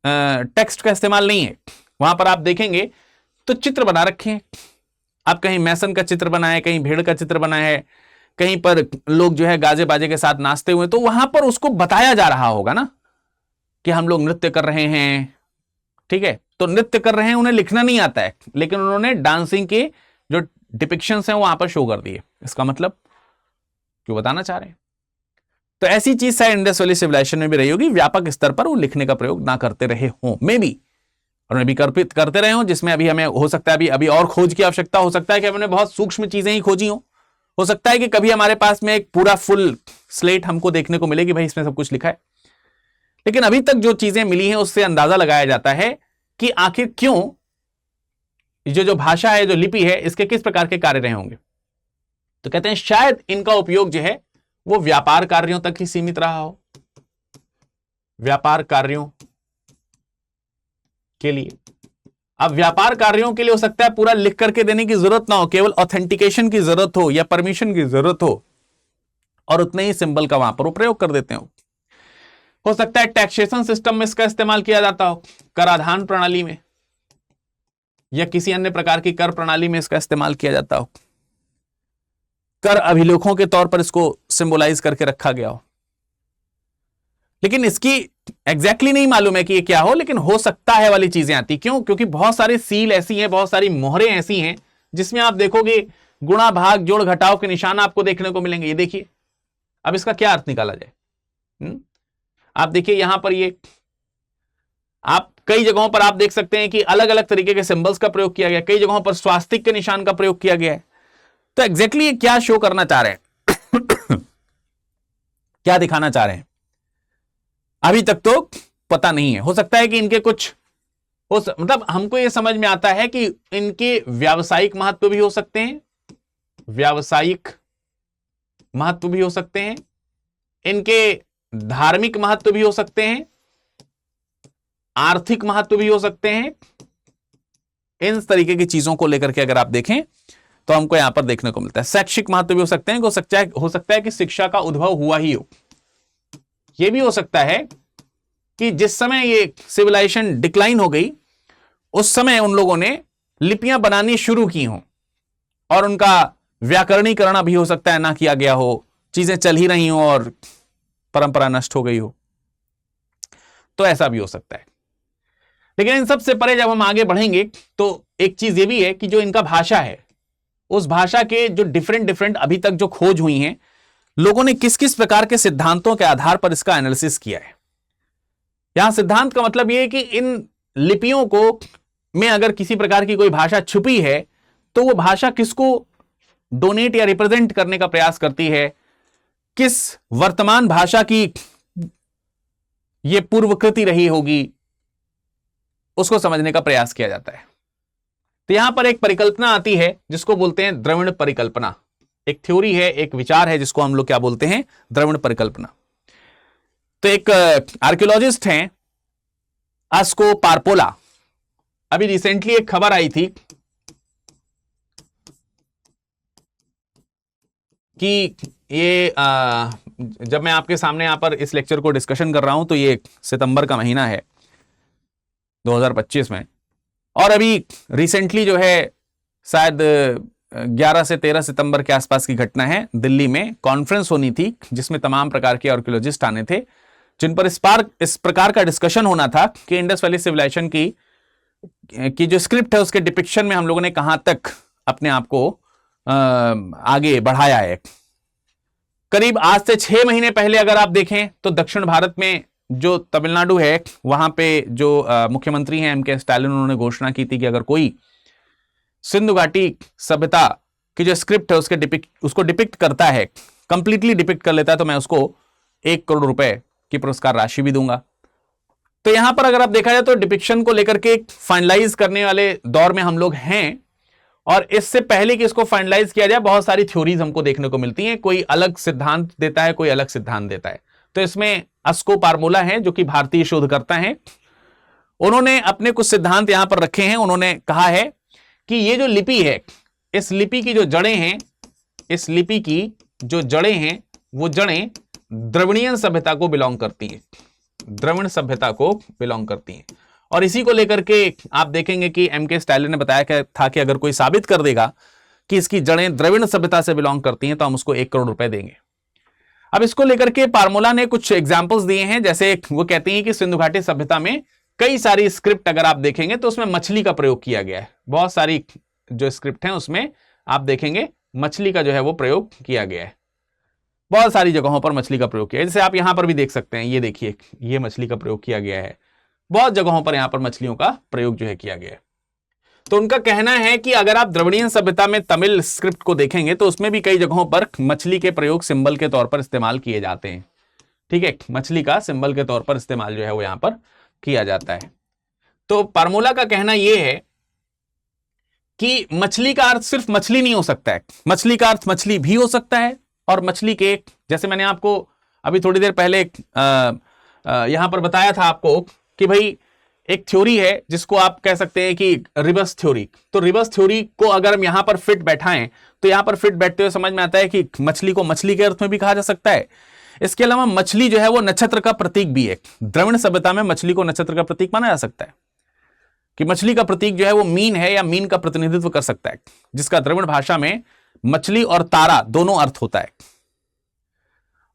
टेक्स्ट का इस्तेमाल नहीं है, वहां पर आप देखेंगे तो चित्र बना रखे हैं। आप कहीं मैसन का चित्र बनाए, कहीं भेड़ का चित्र बनाया है, कहीं पर लोग जो है गाजे बाजे के साथ नाचते हुए, तो वहां पर उसको बताया जा रहा होगा ना कि हम लोग नृत्य कर रहे हैं, ठीक है? तो नृत्य कर रहे हैं, उन्हें लिखना नहीं आता है, लेकिन उन्होंने डांसिंग के जो डिपिक्शंस हैं वहां पर शो कर दिए। इसका मतलब क्यों बताना चाह रहे हैं? तो ऐसी चीज शायद इंडस वैली सिविलाइजेशन में भी रही होगी, व्यापक स्तर पर वो लिखने का प्रयोग ना करते रहे हों, मे बी, और मैं भी करते रहे हों, जिसमें अभी हमें हो सकता है अभी और खोज की आवश्यकता हो सकता है कि हमने बहुत सूक्ष्म चीजें ही खोजी हो सकता है कि कभी हमारे पास में एक पूरा फुल स्लेट हमको देखने को मिले कि भाई इसमें सब कुछ लिखा है, लेकिन अभी तक जो चीजें मिली हैं उससे अंदाजा लगाया जाता है कि आखिर क्यों जो भाषा है, जो लिपि है, इसके किस प्रकार के कार्य रहे होंगे। तो कहते हैं शायद इनका उपयोग जो है वो व्यापार कार्यों तक ही सीमित रहा हो, व्यापार कार्यों के लिए। अब व्यापार कार्यों के लिए हो सकता है पूरा लिख करके देने की जरूरत ना हो, केवल ऑथेंटिकेशन की जरूरत हो या परमिशन की जरूरत हो, और उतने ही सिंबल का वहां पर वो प्रयोग कर देते हो सकता है टैक्सेशन सिस्टम में इसका इस्तेमाल किया जाता हो, कराधान प्रणाली में या किसी अन्य प्रकार की कर प्रणाली में इसका इस्तेमाल किया जाता हो, कर अभिलेखों के तौर पर इसको सिंबलाइज करके रखा गया हो। लेकिन इसकी एग्जैक्टली नहीं मालूम है कि ये क्या हो, लेकिन हो सकता है वाली चीजें आती। क्यों? क्योंकि बहुत सारी सील ऐसी हैं, बहुत सारी मोहरें ऐसी हैं जिसमें आप देखोगे गुणा भाग जोड़ घटाव के निशान आपको देखने को मिलेंगे। ये देखिए, अब इसका क्या अर्थ निकाला जाए? आप देखिए यहां पर ये आप कई जगहों पर आप देख सकते हैं कि अलग अलग तरीके के सिंबल्स का प्रयोग किया गया, कई जगहों पर स्वास्तिक के निशान का प्रयोग किया गया है। तो एग्जैक्टली ये क्या शो करना चाह रहे हैं क्या दिखाना चाह रहे हैं, अभी तक तो पता नहीं है। हो सकता है कि इनके कुछ मतलब हमको यह समझ में आता है कि इनके व्यावसायिक महत्व भी हो सकते हैं, व्यावसायिक महत्व भी हो सकते हैं, इनके धार्मिक महत्व भी हो सकते हैं, आर्थिक महत्व भी हो सकते हैं। इन तरीके की चीजों को लेकर के अगर आप देखें तो हमको यहां पर देखने को मिलता है। शैक्षिक महत्व भी हो सकते हैं, हो सकता है कि शिक्षा का उद्भव हुआ ही हो। यह भी हो सकता है कि जिस समय ये सिविलाइजेशन डिक्लाइन हो गई उस समय उन लोगों ने लिपियां बनानी शुरू की हों और उनका व्याकरणीकरण भी हो सकता है ना किया गया हो, चीजें चल ही रही हो और परंपरा नष्ट हो गई हो, तो ऐसा भी हो सकता है। लेकिन इन सब से परे जब हम आगे बढ़ेंगे तो एक चीज ये भी है कि जो इनका भाषा है, उस भाषा के जो डिफरेंट अभी तक जो खोज हुई हैं, लोगों ने किस किस प्रकार के सिद्धांतों के आधार पर इसका एनालिसिस किया है। यहां सिद्धांत का मतलब यह है कि इन लिपियों को में अगर किसी प्रकार की कोई भाषा छुपी है तो वो भाषा किसको डोनेट या रिप्रेजेंट करने का प्रयास करती है, किस वर्तमान भाषा की ये पूर्वकृति रही होगी, उसको समझने का प्रयास किया जाता है। तो यहां पर एक परिकल्पना आती है जिसको बोलते हैं द्रविड़ परिकल्पना। एक थ्योरी है, एक विचार है जिसको हम लोग क्या बोलते हैं, द्रविड़ परिकल्पना। तो एक आर्कियोलॉजिस्ट हैं आस्को पारपोला, अभी रिसेंटली एक खबर आई थी कि ये जब मैं आपके सामने यहां पर इस लेक्चर को डिस्कशन कर रहा हूं तो ये सितंबर का महीना है 2025 में, और अभी रिसेंटली जो है शायद 11 से 13 सितंबर के आसपास की घटना है, दिल्ली में कॉन्फ्रेंस होनी थी जिसमें तमाम प्रकार के आर्कियोलॉजिस्ट आने थे, जिन पर इस प्रकार का डिस्कशन होना था कि इंडस वैली सिविलाइजेशन की जो स्क्रिप्ट है उसके डिपिक्शन में हम लोगों ने कहां तक अपने आप को आगे बढ़ाया है। करीब आज से 6 महीने पहले अगर आप देखें तो दक्षिण भारत में जो तमिलनाडु है वहां पे जो मुख्यमंत्री हैं एम के स्टालिन, उन्होंने घोषणा की थी कि अगर कोई सिंधु घाटी सभ्यता की जो स्क्रिप्ट है उसको डिपिक्ट करता है, कंप्लीटली डिपिक्ट कर लेता है, तो मैं उसको 1 करोड़ रुपए की पुरस्कार राशि भी दूंगा। तो यहां पर अगर आप देखा जाए तो डिपिक्शन को लेकर के फाइनलाइज करने वाले दौर में हम लोग हैं, और इससे पहले कि इसको फाइनलाइज किया जाए बहुत सारी थ्योरीज हमको देखने को मिलती हैं। कोई अलग सिद्धांत देता है, कोई अलग सिद्धांत देता है। तो इसमें अस्को पारमोला है जो कि भारतीय शोधकर्ता हैं, उन्होंने अपने कुछ सिद्धांत यहां पर रखे हैं। उन्होंने कहा है कि ये जो लिपि है, इस लिपि की जो जड़ें हैं, इस लिपि की जो जड़ें हैं वो जड़ें द्रविड़ीय सभ्यता को बिलोंग करती हैं, द्रविड़ सभ्यता को बिलोंग करती हैं। और इसी को लेकर के आप देखेंगे कि एम.के. स्टालिन ने बताया था कि अगर कोई साबित कर देगा कि इसकी जड़ें द्रविड़ सभ्यता से बिलोंग करती हैं तो हम उसको 1 करोड़ रुपए देंगे। अब इसको लेकर के पारमोला ने कुछ एग्जाम्पल्स दिए हैं, जैसे वो कहती हैं कि सिंधु घाटी सभ्यता में कई सारी स्क्रिप्ट अगर आप देखेंगे तो उसमें मछली का प्रयोग किया गया है। बहुत सारी जो स्क्रिप्ट हैं उसमें आप देखेंगे मछली का जो है वो प्रयोग किया गया है। बहुत सारी जगहों पर मछली का प्रयोग किया है, जैसे आप यहां पर भी देख सकते हैं, ये देखिए, ये मछली का प्रयोग किया गया है। बहुत जगहों पर यहां पर मछलियों का प्रयोग जो है किया गया है। तो उनका कहना है कि अगर आप द्रविड़ीय सभ्यता में तमिल स्क्रिप्ट को देखेंगे तो उसमें भी कई जगहों पर मछली के प्रयोग सिंबल के तौर पर इस्तेमाल किए जाते हैं। ठीक है, मछली का सिंबल के तौर पर इस्तेमाल जो है वो यहां पर किया जाता है। तो पारमोला का कहना यह है कि मछली का अर्थ सिर्फ मछली नहीं हो सकता है, मछली का अर्थ मछली भी हो सकता है। और मछली के, जैसे मैंने आपको अभी थोड़ी देर पहले यहां पर बताया था आपको कि भाई एक थ्योरी है जिसको आप कह सकते हैं कि रिवर्स थ्योरी। तो रिवर्स थ्योरी को अगर हम यहां पर फिट बैठाएं तो यहां पर फिट बैठते हुए समझ में आता है कि मछली को मछली के अर्थ में भी कहा जा सकता है। इसके अलावा मछली जो है वो नक्षत्र का प्रतीक भी है। द्रविड़ सभ्यता में मछली को नक्षत्र का प्रतीक माना जा सकता है कि मछली का प्रतीक जो है वो मीन है या मीन का प्रतिनिधित्व कर सकता है, जिसका द्रविड़ भाषा में मछली और तारा दोनों अर्थ होता है।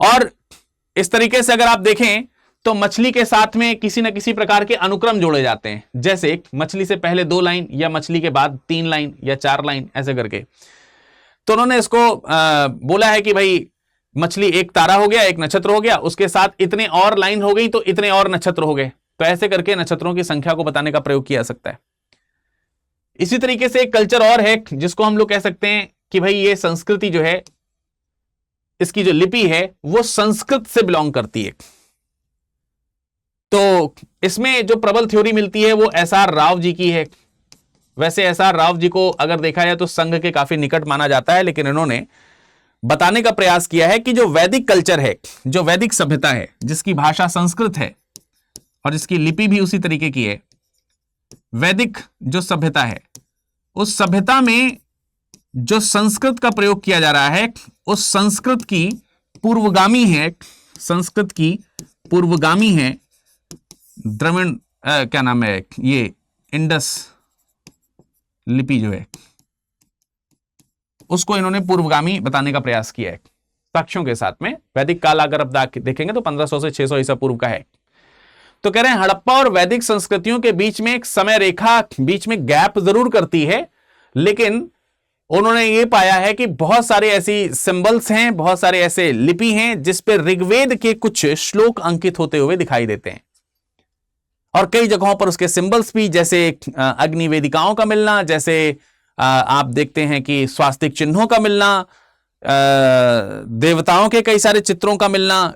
और इस तरीके से अगर आप देखें तो मछली के साथ में किसी न किसी प्रकार के अनुक्रम जोड़े जाते हैं, जैसे मछली से पहले 2 लाइन या मछली के बाद 3 लाइन या 4 लाइन ऐसे करके। तो उन्होंने इसको बोला है कि भाई मछली एक तारा हो गया, एक नक्षत्र हो गया, उसके साथ इतने और लाइन हो गई तो इतने और नक्षत्र हो गए। तो ऐसे करके नक्षत्रों की संख्या को बताने का प्रयोग किया जा सकता है। इसी तरीके से एक कल्चर और है जिसको हम लोग कह सकते हैं कि भाई ये संस्कृति जो है, इसकी जो लिपि है वो संस्कृत से बिलोंग करती है। तो इसमें जो प्रबल थ्योरी मिलती है वो एस.आर. राव जी की है। वैसे एस.आर. राव जी को अगर देखा जाए तो संघ के काफी निकट माना जाता है, लेकिन इन्होंने बताने का प्रयास किया है कि जो वैदिक कल्चर है, जो वैदिक सभ्यता है, जिसकी भाषा संस्कृत है और जिसकी लिपि भी उसी तरीके की है, वैदिक जो सभ्यता है उस सभ्यता में जो संस्कृत का प्रयोग किया जा रहा है उस संस्कृत की पूर्वगामी है, संस्कृत की पूर्वगामी है द्रविड़, क्या नाम है, ये इंडस लिपि जो है उसको इन्होंने पूर्वगामी बताने का प्रयास किया है साक्ष्यों के साथ में। वैदिक काल अगर आप देखेंगे तो 1500 से 600 ईसा पूर्व का है। तो कह रहे हैं हड़प्पा और वैदिक संस्कृतियों के बीच में एक समय रेखा बीच में गैप जरूर करती है, लेकिन उन्होंने ये पाया है कि बहुत सारे ऐसी सिंबल्स हैं, बहुत सारे ऐसे लिपि हैं जिस पे ऋग्वेद के कुछ श्लोक अंकित होते हुए दिखाई देते हैं। और कई जगहों पर उसके सिंबल्स भी, जैसे अग्नि वेदिकाओं का मिलना, जैसे आप देखते हैं कि स्वास्तिक चिन्हों का मिलना, देवताओं के कई सारे चित्रों का मिलना।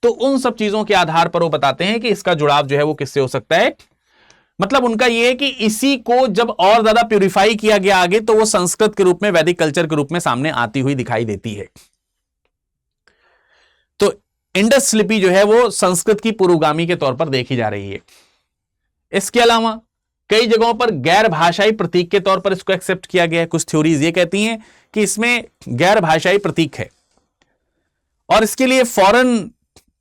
तो उन सब चीजों के आधार पर वो बताते हैं कि इसका जुड़ाव जो है वो किससे हो सकता है। मतलब उनका यह है कि इसी को जब और ज्यादा प्यूरिफाई किया गया आगे तो वो संस्कृत के रूप में, वैदिक कल्चर के रूप में सामने आती हुई दिखाई देती है। तो इंडस लिपि जो है वो संस्कृत की पूर्वगामी के तौर पर देखी जा रही है। इसके अलावा कई जगहों पर गैर भाषाई प्रतीक के तौर पर इसको एक्सेप्ट किया गया है। कुछ थ्योरीज ये कहती हैं कि इसमें गैर भाषाई प्रतीक है, और इसके लिए फॉरेन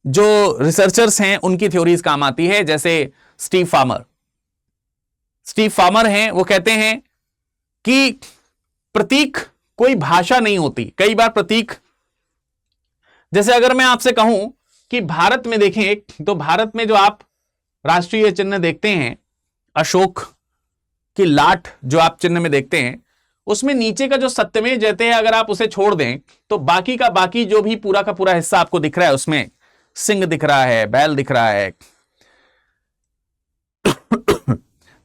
जो रिसर्चर्स हैं उनकी थ्योरीज काम आती है, जैसे स्टीव फार्मर हैं, वो कहते हैं कि प्रतीक कोई भाषा नहीं होती। कई बार प्रतीक, जैसे अगर मैं आपसे कहूं कि भारत में देखें तो भारत में जो आप राष्ट्रीय चिन्ह देखते हैं, अशोक की लाट जो आप चिन्ह में देखते हैं, उसमें नीचे का जो सत्यमेव जयते है अगर आप उसे छोड़ दें तो बाकी का बाकी जो भी पूरा का पूरा हिस्सा आपको दिख रहा है उसमें सिंह दिख रहा है, बैल दिख रहा है।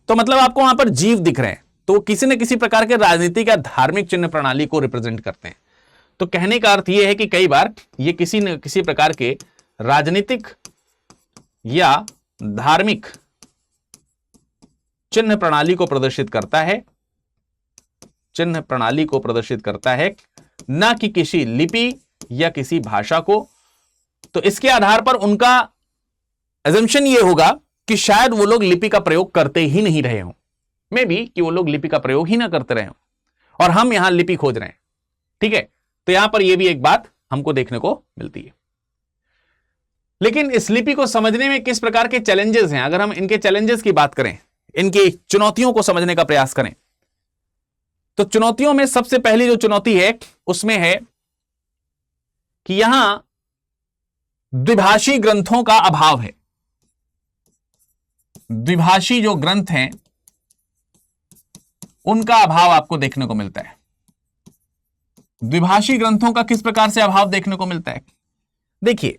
तो मतलब आपको वहां पर जीव दिख रहे हैं, तो किसी न किसी प्रकार के राजनीतिक या धार्मिक चिन्ह प्रणाली को रिप्रेजेंट करते हैं। तो कहने का अर्थ यह है कि कई बार ये किसी न किसी प्रकार के राजनीतिक या धार्मिक चिन्ह प्रणाली को प्रदर्शित करता है, चिन्ह प्रणाली को प्रदर्शित करता है, ना कि किसी लिपि या किसी भाषा को। तो इसके आधार पर उनका एजम्पशन यह होगा कि शायद वो लोग लिपि का प्रयोग करते ही नहीं रहे हों, मे बी कि वो लोग लिपि का प्रयोग ही ना करते रहे हों और हम यहां लिपि खोज रहे हैं। ठीक है, तो यहां पर यह भी एक बात हमको देखने को मिलती है। लेकिन इस लिपि को समझने में किस प्रकार के चैलेंजेस हैं, अगर हम इनके चैलेंजेस की बात करें, इनकी चुनौतियों को समझने का प्रयास करें, तो चुनौतियों में सबसे पहली जो चुनौती है उसमें है कि यहां द्विभाषी ग्रंथों का अभाव है। द्विभाषी जो ग्रंथ हैं उनका अभाव आपको देखने को मिलता है। द्विभाषी ग्रंथों का किस प्रकार से अभाव देखने को मिलता है? देखिए,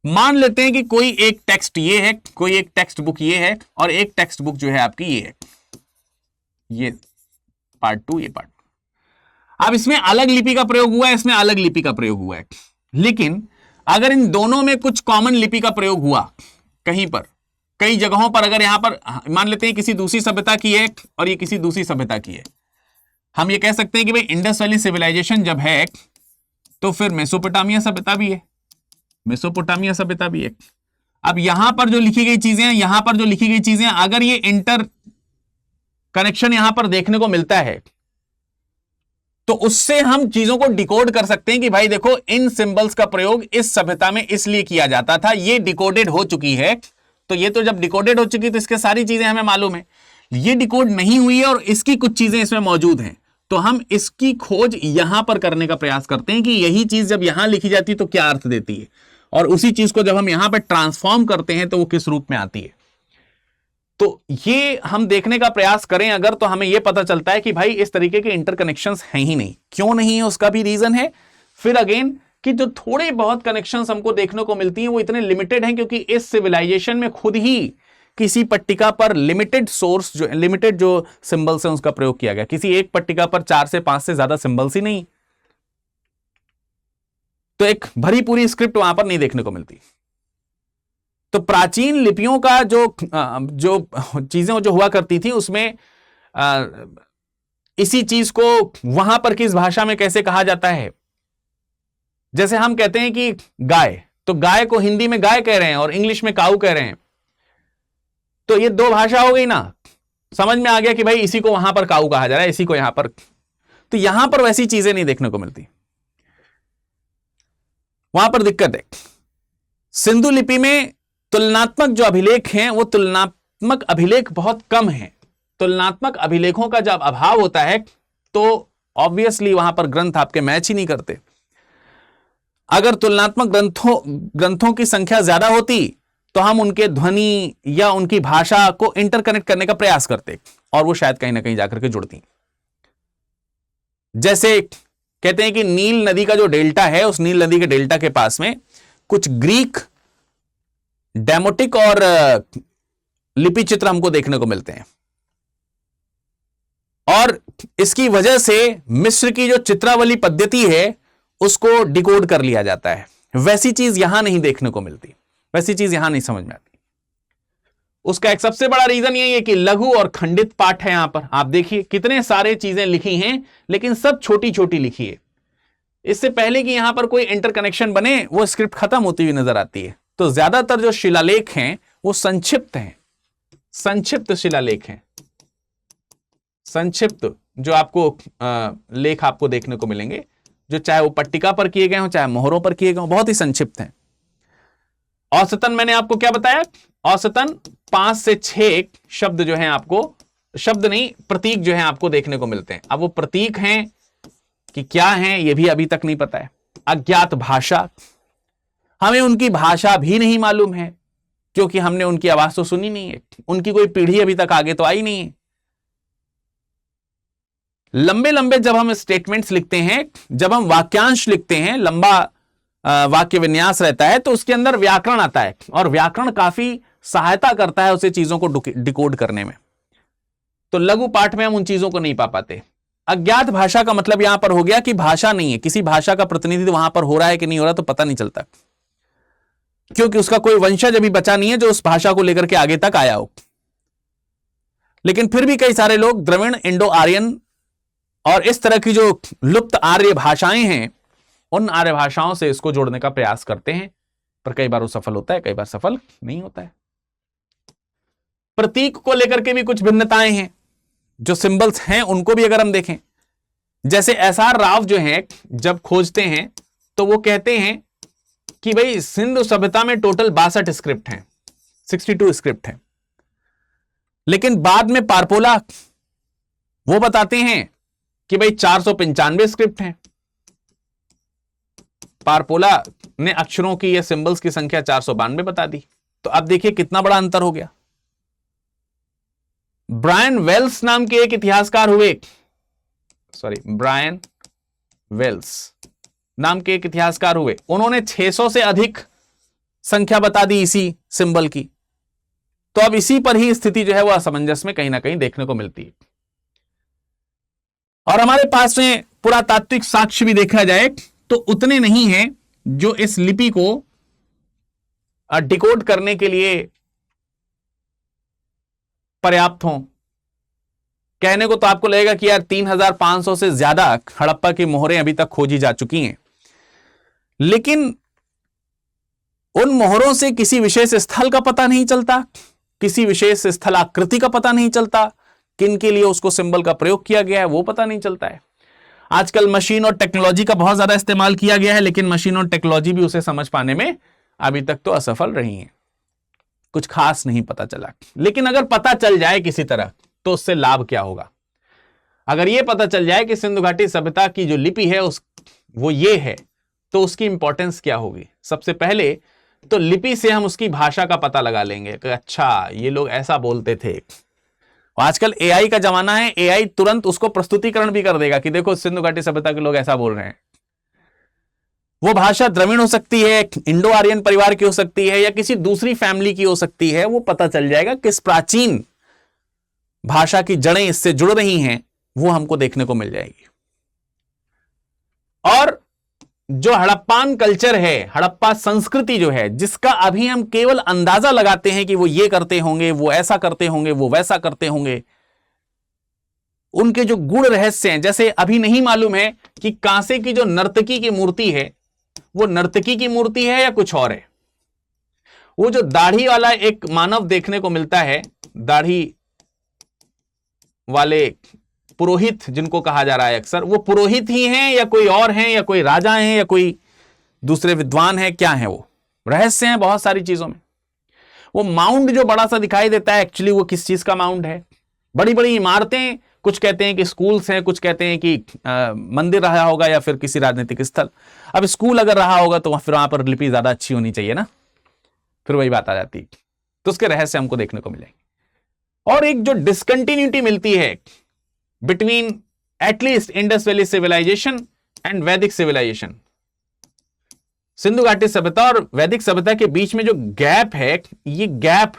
मान लेते हैं कि कोई एक टेक्स्ट ये है, कोई एक टेक्स्ट बुक ये है और एक टेक्स्ट बुक जो है आपकी ये है, ये पार्ट 2, ये पार्ट। अब इसमें अलग लिपि का प्रयोग हुआ है, इसमें अलग लिपि का प्रयोग हुआ है, लेकिन अगर इन दोनों में कुछ कॉमन लिपि का प्रयोग हुआ कहीं पर, कई जगहों पर, अगर यहां पर मान लेते हैं किसी दूसरी सभ्यता की है और ये किसी दूसरी सभ्यता की है, हम ये कह सकते हैं कि भाई इंडस वैली सिविलाइजेशन जब है तो फिर मेसोपोटामिया सभ्यता भी है, मेसोपोटामिया सभ्यता भी है। अब यहां पर जो लिखी गई चीजें हैं, यहां पर जो लिखी गई चीजें, अगर ये इंटर कनेक्शन यहां पर देखने को मिलता है तो उससे हम चीजों को डिकोड कर सकते हैं कि भाई देखो, इन सिंबल्स का प्रयोग इस सभ्यता में इसलिए किया जाता था, ये डिकोडेड हो चुकी है। तो ये तो जब डिकोडेड हो चुकी तो इसके सारी चीजें हमें मालूम है। ये डिकोड नहीं हुई है और इसकी कुछ चीजें इसमें मौजूद हैं, तो हम इसकी खोज यहां पर करने का प्रयास करते हैं कि यही चीज जब यहां लिखी जाती है तो क्या अर्थ देती है, और उसी चीज को जब हम यहां पर ट्रांसफॉर्म करते हैं तो वो किस रूप में आती है। तो ये हम देखने का प्रयास करें अगर, तो हमें यह पता चलता है कि भाई इस तरीके के इंटरकनेक्शंस हैं ही नहीं। क्यों नहीं है उसका भी रीजन है। फिर अगेन कि जो थोड़े बहुत कनेक्शंस हमको देखने को मिलती हैं वो इतने लिमिटेड हैं क्योंकि इस सिविलाइजेशन में खुद ही किसी पट्टिका पर लिमिटेड सोर्स, जो लिमिटेड जो सिंबल्स हैं उसका प्रयोग किया गया। किसी एक पट्टिका पर 4 से 5 से ज्यादा सिंबल्स ही नहीं, तो एक भरी पूरी स्क्रिप्ट वहां पर नहीं देखने को मिलती। तो प्राचीन लिपियों का जो चीजें जो हुआ करती थी उसमें इसी चीज को वहां पर किस भाषा में कैसे कहा जाता है। जैसे हम कहते हैं कि गाय, तो गाय को हिंदी में गाय कह रहे हैं और इंग्लिश में काऊ कह रहे हैं, तो ये दो भाषा हो गई ना। समझ में आ गया कि भाई इसी को वहां पर काऊ कहा जा रहा है, इसी को यहां पर। तो यहां पर वैसी चीजें नहीं देखने को मिलती, वहां पर दिक्कत है। सिंधु लिपि में तुलनात्मक जो अभिलेख हैं वो तुलनात्मक अभिलेख बहुत कम हैं। तुलनात्मक अभिलेखों का जब अभाव होता है तो ऑब्वियसली वहां पर ग्रंथ आपके मैच ही नहीं करते। अगर तुलनात्मक ग्रंथों की संख्या ज्यादा होती तो हम उनके ध्वनि या उनकी भाषा को इंटरकनेक्ट करने का प्रयास करते और वो शायद कहीं ना कहीं जाकर के जुड़ती। जैसे कहते हैं कि नील नदी का जो डेल्टा है, उस नील नदी के डेल्टा के पास में कुछ ग्रीक डेमोटिक और लिपि चित्र हमको देखने को मिलते हैं, और इसकी वजह से मिस्र की जो चित्रावली पद्धति है उसको डिकोड कर लिया जाता है। वैसी चीज यहां नहीं देखने को मिलती, वैसी चीज यहां नहीं समझ में आती। उसका एक सबसे बड़ा रीजन यही है कि लघु और खंडित पाठ है। यहां पर आप देखिए कितने सारे चीजें लिखी हैं लेकिन सब छोटी छोटी लिखी है। इससे पहले कि यहां पर कोई इंटरकनेक्शन बने वो स्क्रिप्ट खत्म होती हुई नजर आती है। तो ज्यादातर जो शिलालेख हैं वो संक्षिप्त हैं, संक्षिप्त शिलालेख हैं। संक्षिप्त जो आपको लेख आपको देखने को मिलेंगे, जो चाहे वो पट्टिका पर किए गए हो चाहे मोहरों पर किए गए हो, बहुत ही संक्षिप्त हैं। औसतन मैंने आपको क्या बताया, औसतन 5 से 6 शब्द जो हैं आपको, शब्द नहीं प्रतीक जो हैं आपको देखने को मिलते हैं। अब वो प्रतीक हैं कि क्या हैं ये भी अभी तक नहीं पता है। अज्ञात भाषा, हमें उनकी भाषा भी नहीं मालूम है क्योंकि हमने उनकी आवाज तो सुनी नहीं है, उनकी कोई पीढ़ी अभी तक आगे तो आई नहीं है। लंबे लंबे जब हम स्टेटमेंट्स लिखते हैं, जब हम वाक्यांश लिखते हैं, लंबा वाक्य विन्यास रहता है तो उसके अंदर व्याकरण आता है और व्याकरण काफी सहायता करता है उसे चीजों को डिकोड करने में। तो लघु पाठ में हम उन चीजों को नहीं पा पाते। अज्ञात भाषा का मतलब यहां पर हो गया कि भाषा नहीं है, किसी भाषा का प्रतिनिधित्व वहां पर हो रहा है कि नहीं हो रहा तो पता नहीं चलता। क्योंकि उसका कोई वंशज अभी बचा नहीं है जो उस भाषा को लेकर के आगे तक आया हो। लेकिन फिर भी कई सारे लोग द्रविड़, इंडो आर्यन और इस तरह की जो लुप्त आर्य भाषाएं हैं, उन आर्य भाषाओं से इसको जोड़ने का प्रयास करते हैं, पर कई बार वो सफल होता है, कई बार सफल नहीं होता है। प्रतीक को लेकर के भी कुछ भिन्नताएं हैं, जो सिंबल्स हैं उनको भी अगर हम देखें, जैसे SR राव जो हैं जब खोजते हैं तो वो कहते हैं कि भाई सिंधु सभ्यता में टोटल 62 स्क्रिप्ट हैं, 62 स्क्रिप्ट हैं। लेकिन बाद में पारपोला वो बताते हैं कि भाई 495 स्क्रिप्ट हैं। पारपोला ने अक्षरों की या सिंबल्स की संख्या 492 बता दी। तो अब देखिए कितना बड़ा अंतर हो गया। ब्रायन वेल्स नाम के एक इतिहासकार हुए, ब्रायन वेल्स नाम के एक इतिहासकार हुए, उन्होंने 600 से अधिक संख्या बता दी इसी सिंबल की। तो अब इसी पर ही स्थिति जो है वो असमंजस में कहीं ना कहीं देखने को मिलती है। और हमारे पास में पुरातात्विक साक्ष्य भी देखा जाए तो उतने नहीं हैं जो इस लिपि को डिकोड करने के लिए पर्याप्त हों। कहने को तो आपको लगेगा कि यार 3500 से ज्यादा हड़प्पा की मोहरें अभी तक खोजी जा चुकी हैं, लेकिन उन मोहरों से किसी विशेष स्थल का पता नहीं चलता, किसी विशेष स्थलाकृति का पता नहीं चलता, किन के लिए उसको सिंबल का प्रयोग किया गया है वो पता नहीं चलता है। आजकल मशीन और टेक्नोलॉजी का बहुत ज्यादा इस्तेमाल किया गया है, लेकिन मशीन और टेक्नोलॉजी भी उसे समझ पाने में अभी तक तो असफल रही है, कुछ खास नहीं पता चला। लेकिन अगर पता चल जाए किसी तरह तो उससे लाभ क्या होगा। अगर यह पता चल जाए कि सिंधु घाटी सभ्यता की जो लिपि है वो ये है, तो उसकी इंपॉर्टेंस क्या होगी। सबसे पहले तो लिपि से हम उसकी भाषा का पता लगा लेंगे कि अच्छा ये लोग ऐसा बोलते थे। आजकल एआई का जमाना है, एआई तुरंत उसको प्रस्तुतिकरण भी कर देगा कि देखो सिंधु घाटी सभ्यता के लोग ऐसा बोल रहे हैं। वो भाषा द्रविड़ हो सकती है, इंडो आर्यन परिवार की हो सकती है, या किसी दूसरी फैमिली की हो सकती है। वो पता चल जाएगा किस प्राचीन भाषा की जड़ें इससे जुड़ रही हैं, वो हमको देखने को मिल जाएगी। और जो हड़प्पान कल्चर है, हड़प्पा संस्कृति जो है, जिसका अभी हम केवल अंदाजा लगाते हैं कि वो ये करते होंगे, वो ऐसा करते होंगे, वो वैसा करते होंगे, उनके जो गूढ़ रहस्य हैं, जैसे अभी नहीं मालूम है कि कांसे की जो नर्तकी की मूर्ति है वो नर्तकी की मूर्ति है या कुछ और है। वो जो दाढ़ी वाला एक मानव देखने को मिलता है, दाढ़ी वाले पुरोहित जिनको कहा जा रहा है अक्सर, वो पुरोहित ही हैं या कोई और हैं, या कोई राजा हैं, या कोई दूसरे विद्वान हैं, क्या है वो रहस्य हैं बहुत सारी चीजों में। वो माउंड जो बड़ा सा दिखाई देता है, एक्चुअली वो किस चीज का माउंड है। बड़ी बड़ी इमारतें, कुछ कहते हैं कि स्कूल्स हैं, कुछ कहते हैं कि मंदिर रहा होगा या फिर किसी राजनीतिक स्थल। अब स्कूल अगर रहा होगा तो फिर वहां पर लिपि ज्यादा अच्छी होनी चाहिए ना, फिर वही बात आ जाती। तो उसके रहस्य हमको देखने को मिलेंगे। और एक जो डिसकंटिन्यूटी मिलती है between at least Indus valley civilization and Vedic civilization, Sindhu घाटी सभ्यता और वैदिक सभ्यता के बीच में जो गैप है, ये गैप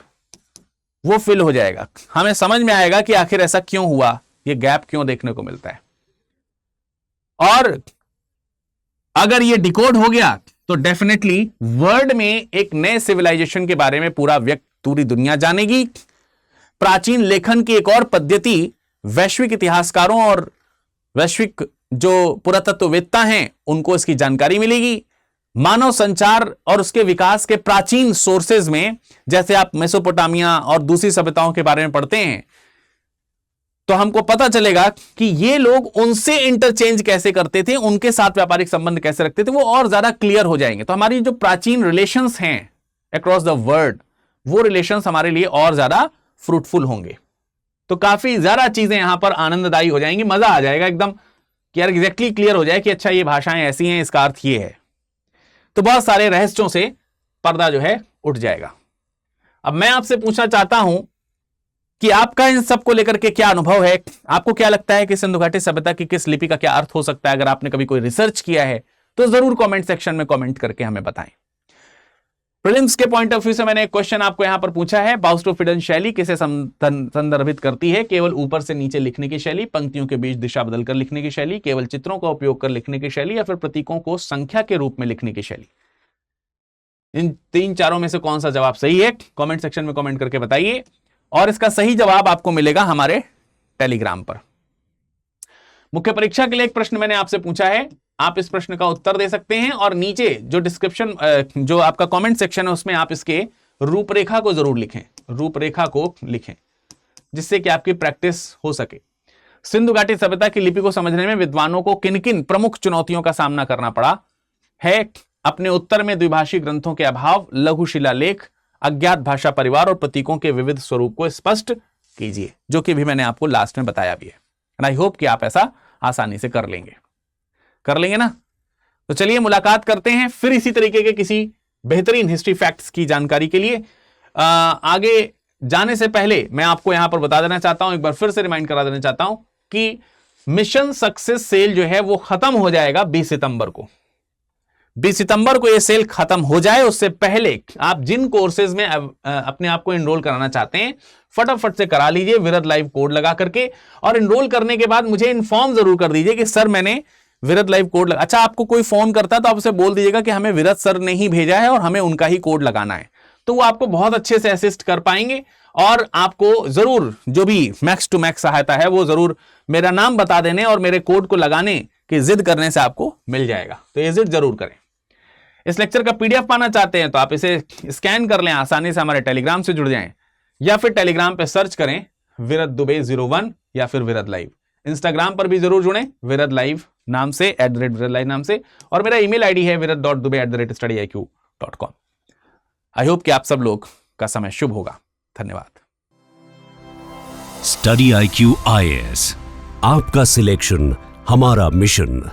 वो फिल हो जाएगा। हमें समझ में आएगा कि आखिर ऐसा क्यों हुआ, ये गैप क्यों देखने को मिलता है। और अगर ये डिकोड हो गया तो डेफिनेटली वर्ल्ड में एक नए सिविलाइजेशन के बारे में पूरी दुनिया जानेगी। प्राचीन लेखन की एक और पद्धति वैश्विक इतिहासकारों और वैश्विक जो पुरातत्ववेत्ता हैं उनको इसकी जानकारी मिलेगी। मानव संचार और उसके विकास के प्राचीन सोर्सेज में, जैसे आप मेसोपोटामिया और दूसरी सभ्यताओं के बारे में पढ़ते हैं, तो हमको पता चलेगा कि ये लोग उनसे इंटरचेंज कैसे करते थे, उनके साथ व्यापारिक संबंध कैसे रखते थे, वो और ज्यादा क्लियर हो जाएंगे। तो हमारी जो प्राचीन रिलेशंस हैं अक्रॉस द वर्ल्ड, वो रिलेशंस हमारे लिए और ज्यादा फ्रूटफुल होंगे। तो काफी ज्यादा चीजें यहां पर आनंददायी हो जाएंगी, मजा आ जाएगा एकदम कि यार एग्जैक्टली क्लियर हो जाए कि अच्छा ये भाषाएं ऐसी हैं, इसका अर्थ ये है। तो बहुत सारे रहस्यों से पर्दा जो है उठ जाएगा। अब मैं आपसे पूछना चाहता हूं कि आपका इन सब को लेकर के क्या अनुभव है। आपको क्या लगता है कि सिंधु घाटी सभ्यता की किस लिपि का क्या अर्थ हो सकता है। अगर आपने कभी कोई रिसर्च किया है तो जरूर कमेंट सेक्शन में कमेंट करके हमें बताएं। प्रीलिम्स के पॉइंट ऑफ व्यू से मैंने एक क्वेश्चन आपको यहां पर पूछा है, बाउस्टोफिडन शैली किसे संदर्भित करती है। केवल ऊपर से नीचे लिखने की शैली, पंक्तियों के बीच दिशा बदलकर लिखने की शैली, केवल चित्रों का उपयोग कर लिखने की शैली, या फिर प्रतीकों को संख्या के रूप में लिखने की शैली। इन 3-4 में से कौन सा जवाब सही है, कमेंट सेक्शन में कमेंट करके बताइए। और इसका सही जवाब आपको मिलेगा हमारे टेलीग्राम पर। मुख्य परीक्षा के लिए एक प्रश्न मैंने आपसे पूछा है, आप इस प्रश्न का उत्तर दे सकते हैं और नीचे जो डिस्क्रिप्शन जो आपका कमेंट सेक्शन है उसमें आप इसके रूपरेखा को जरूर लिखें, रूपरेखा को लिखें, जिससे कि आपकी प्रैक्टिस हो सके। सिंधु घाटी सभ्यता की लिपि को समझने में विद्वानों को किन किन प्रमुख चुनौतियों का सामना करना पड़ा है? अपने उत्तर में द्विभाषी ग्रंथों के अभाव, लघु शिलालेख, अज्ञात भाषा परिवार और प्रतीकों के विविध स्वरूप को स्पष्ट कीजिए, जो कि भी मैंने आपको लास्ट में बताया भी है। एंड आई होप कि आप ऐसा आसानी से कर लेंगे ना। तो चलिए मुलाकात करते हैं फिर इसी तरीके के किसी बेहतरीन हिस्ट्री फैक्ट्स की जानकारी के लिए। आगे जाने से पहले मैं आपको यहां पर बता देना चाहता हूं, एक बार फिर से रिमाइंड करा देना चाहता हूं कि मिशन सक्सेस सेल जो है वो खत्म हो जाएगा 20 सितंबर को। 20 सितंबर को ये सेल खत्म हो जाए, उससे पहले आप जिन कोर्सेज में अपने आप को एनरोल कराना चाहते हैं फटाफट से करा लीजिए विरद लाइव कोड लगा करके। और एनरोल करने के बाद मुझे इन्फॉर्म जरूर कर दीजिए कि सर मैंने विरद लाइव कोड अच्छा, आपको कोई फोन करता है तो आप उसे बोल दीजिएगा कि हमें विरद सर ने ही भेजा है और हमें उनका ही कोड लगाना है, तो वो आपको बहुत अच्छे से असिस्ट कर पाएंगे और आपको जरूर जो भी मैक्स टू मैक्स सहायता है वो जरूर मेरा नाम बता देने और मेरे कोड को लगाने की जिद करने से आपको मिल जाएगा, तो ये जिद जरूर करें। इस लेक्चर का पीडीएफ पाना चाहते हैं तो आप इसे स्कैन कर लें, आसानी से हमारे टेलीग्राम से जुड़ जाएं, या फिर टेलीग्राम पे सर्च करें विरद दुबे 01 या फिर विरद लाइव। इंस्टाग्राम पर भी जरूर जुड़ें विरद लाइव नाम से, @विरद लाइव नाम से, और मेरा ईमेल आईडी है virad.dube@studyiq.com। आई होप कि आप सब लोग का समय शुभ होगा। धन्यवाद। स्टडी IQ IAS, आपका सिलेक्शन हमारा मिशन।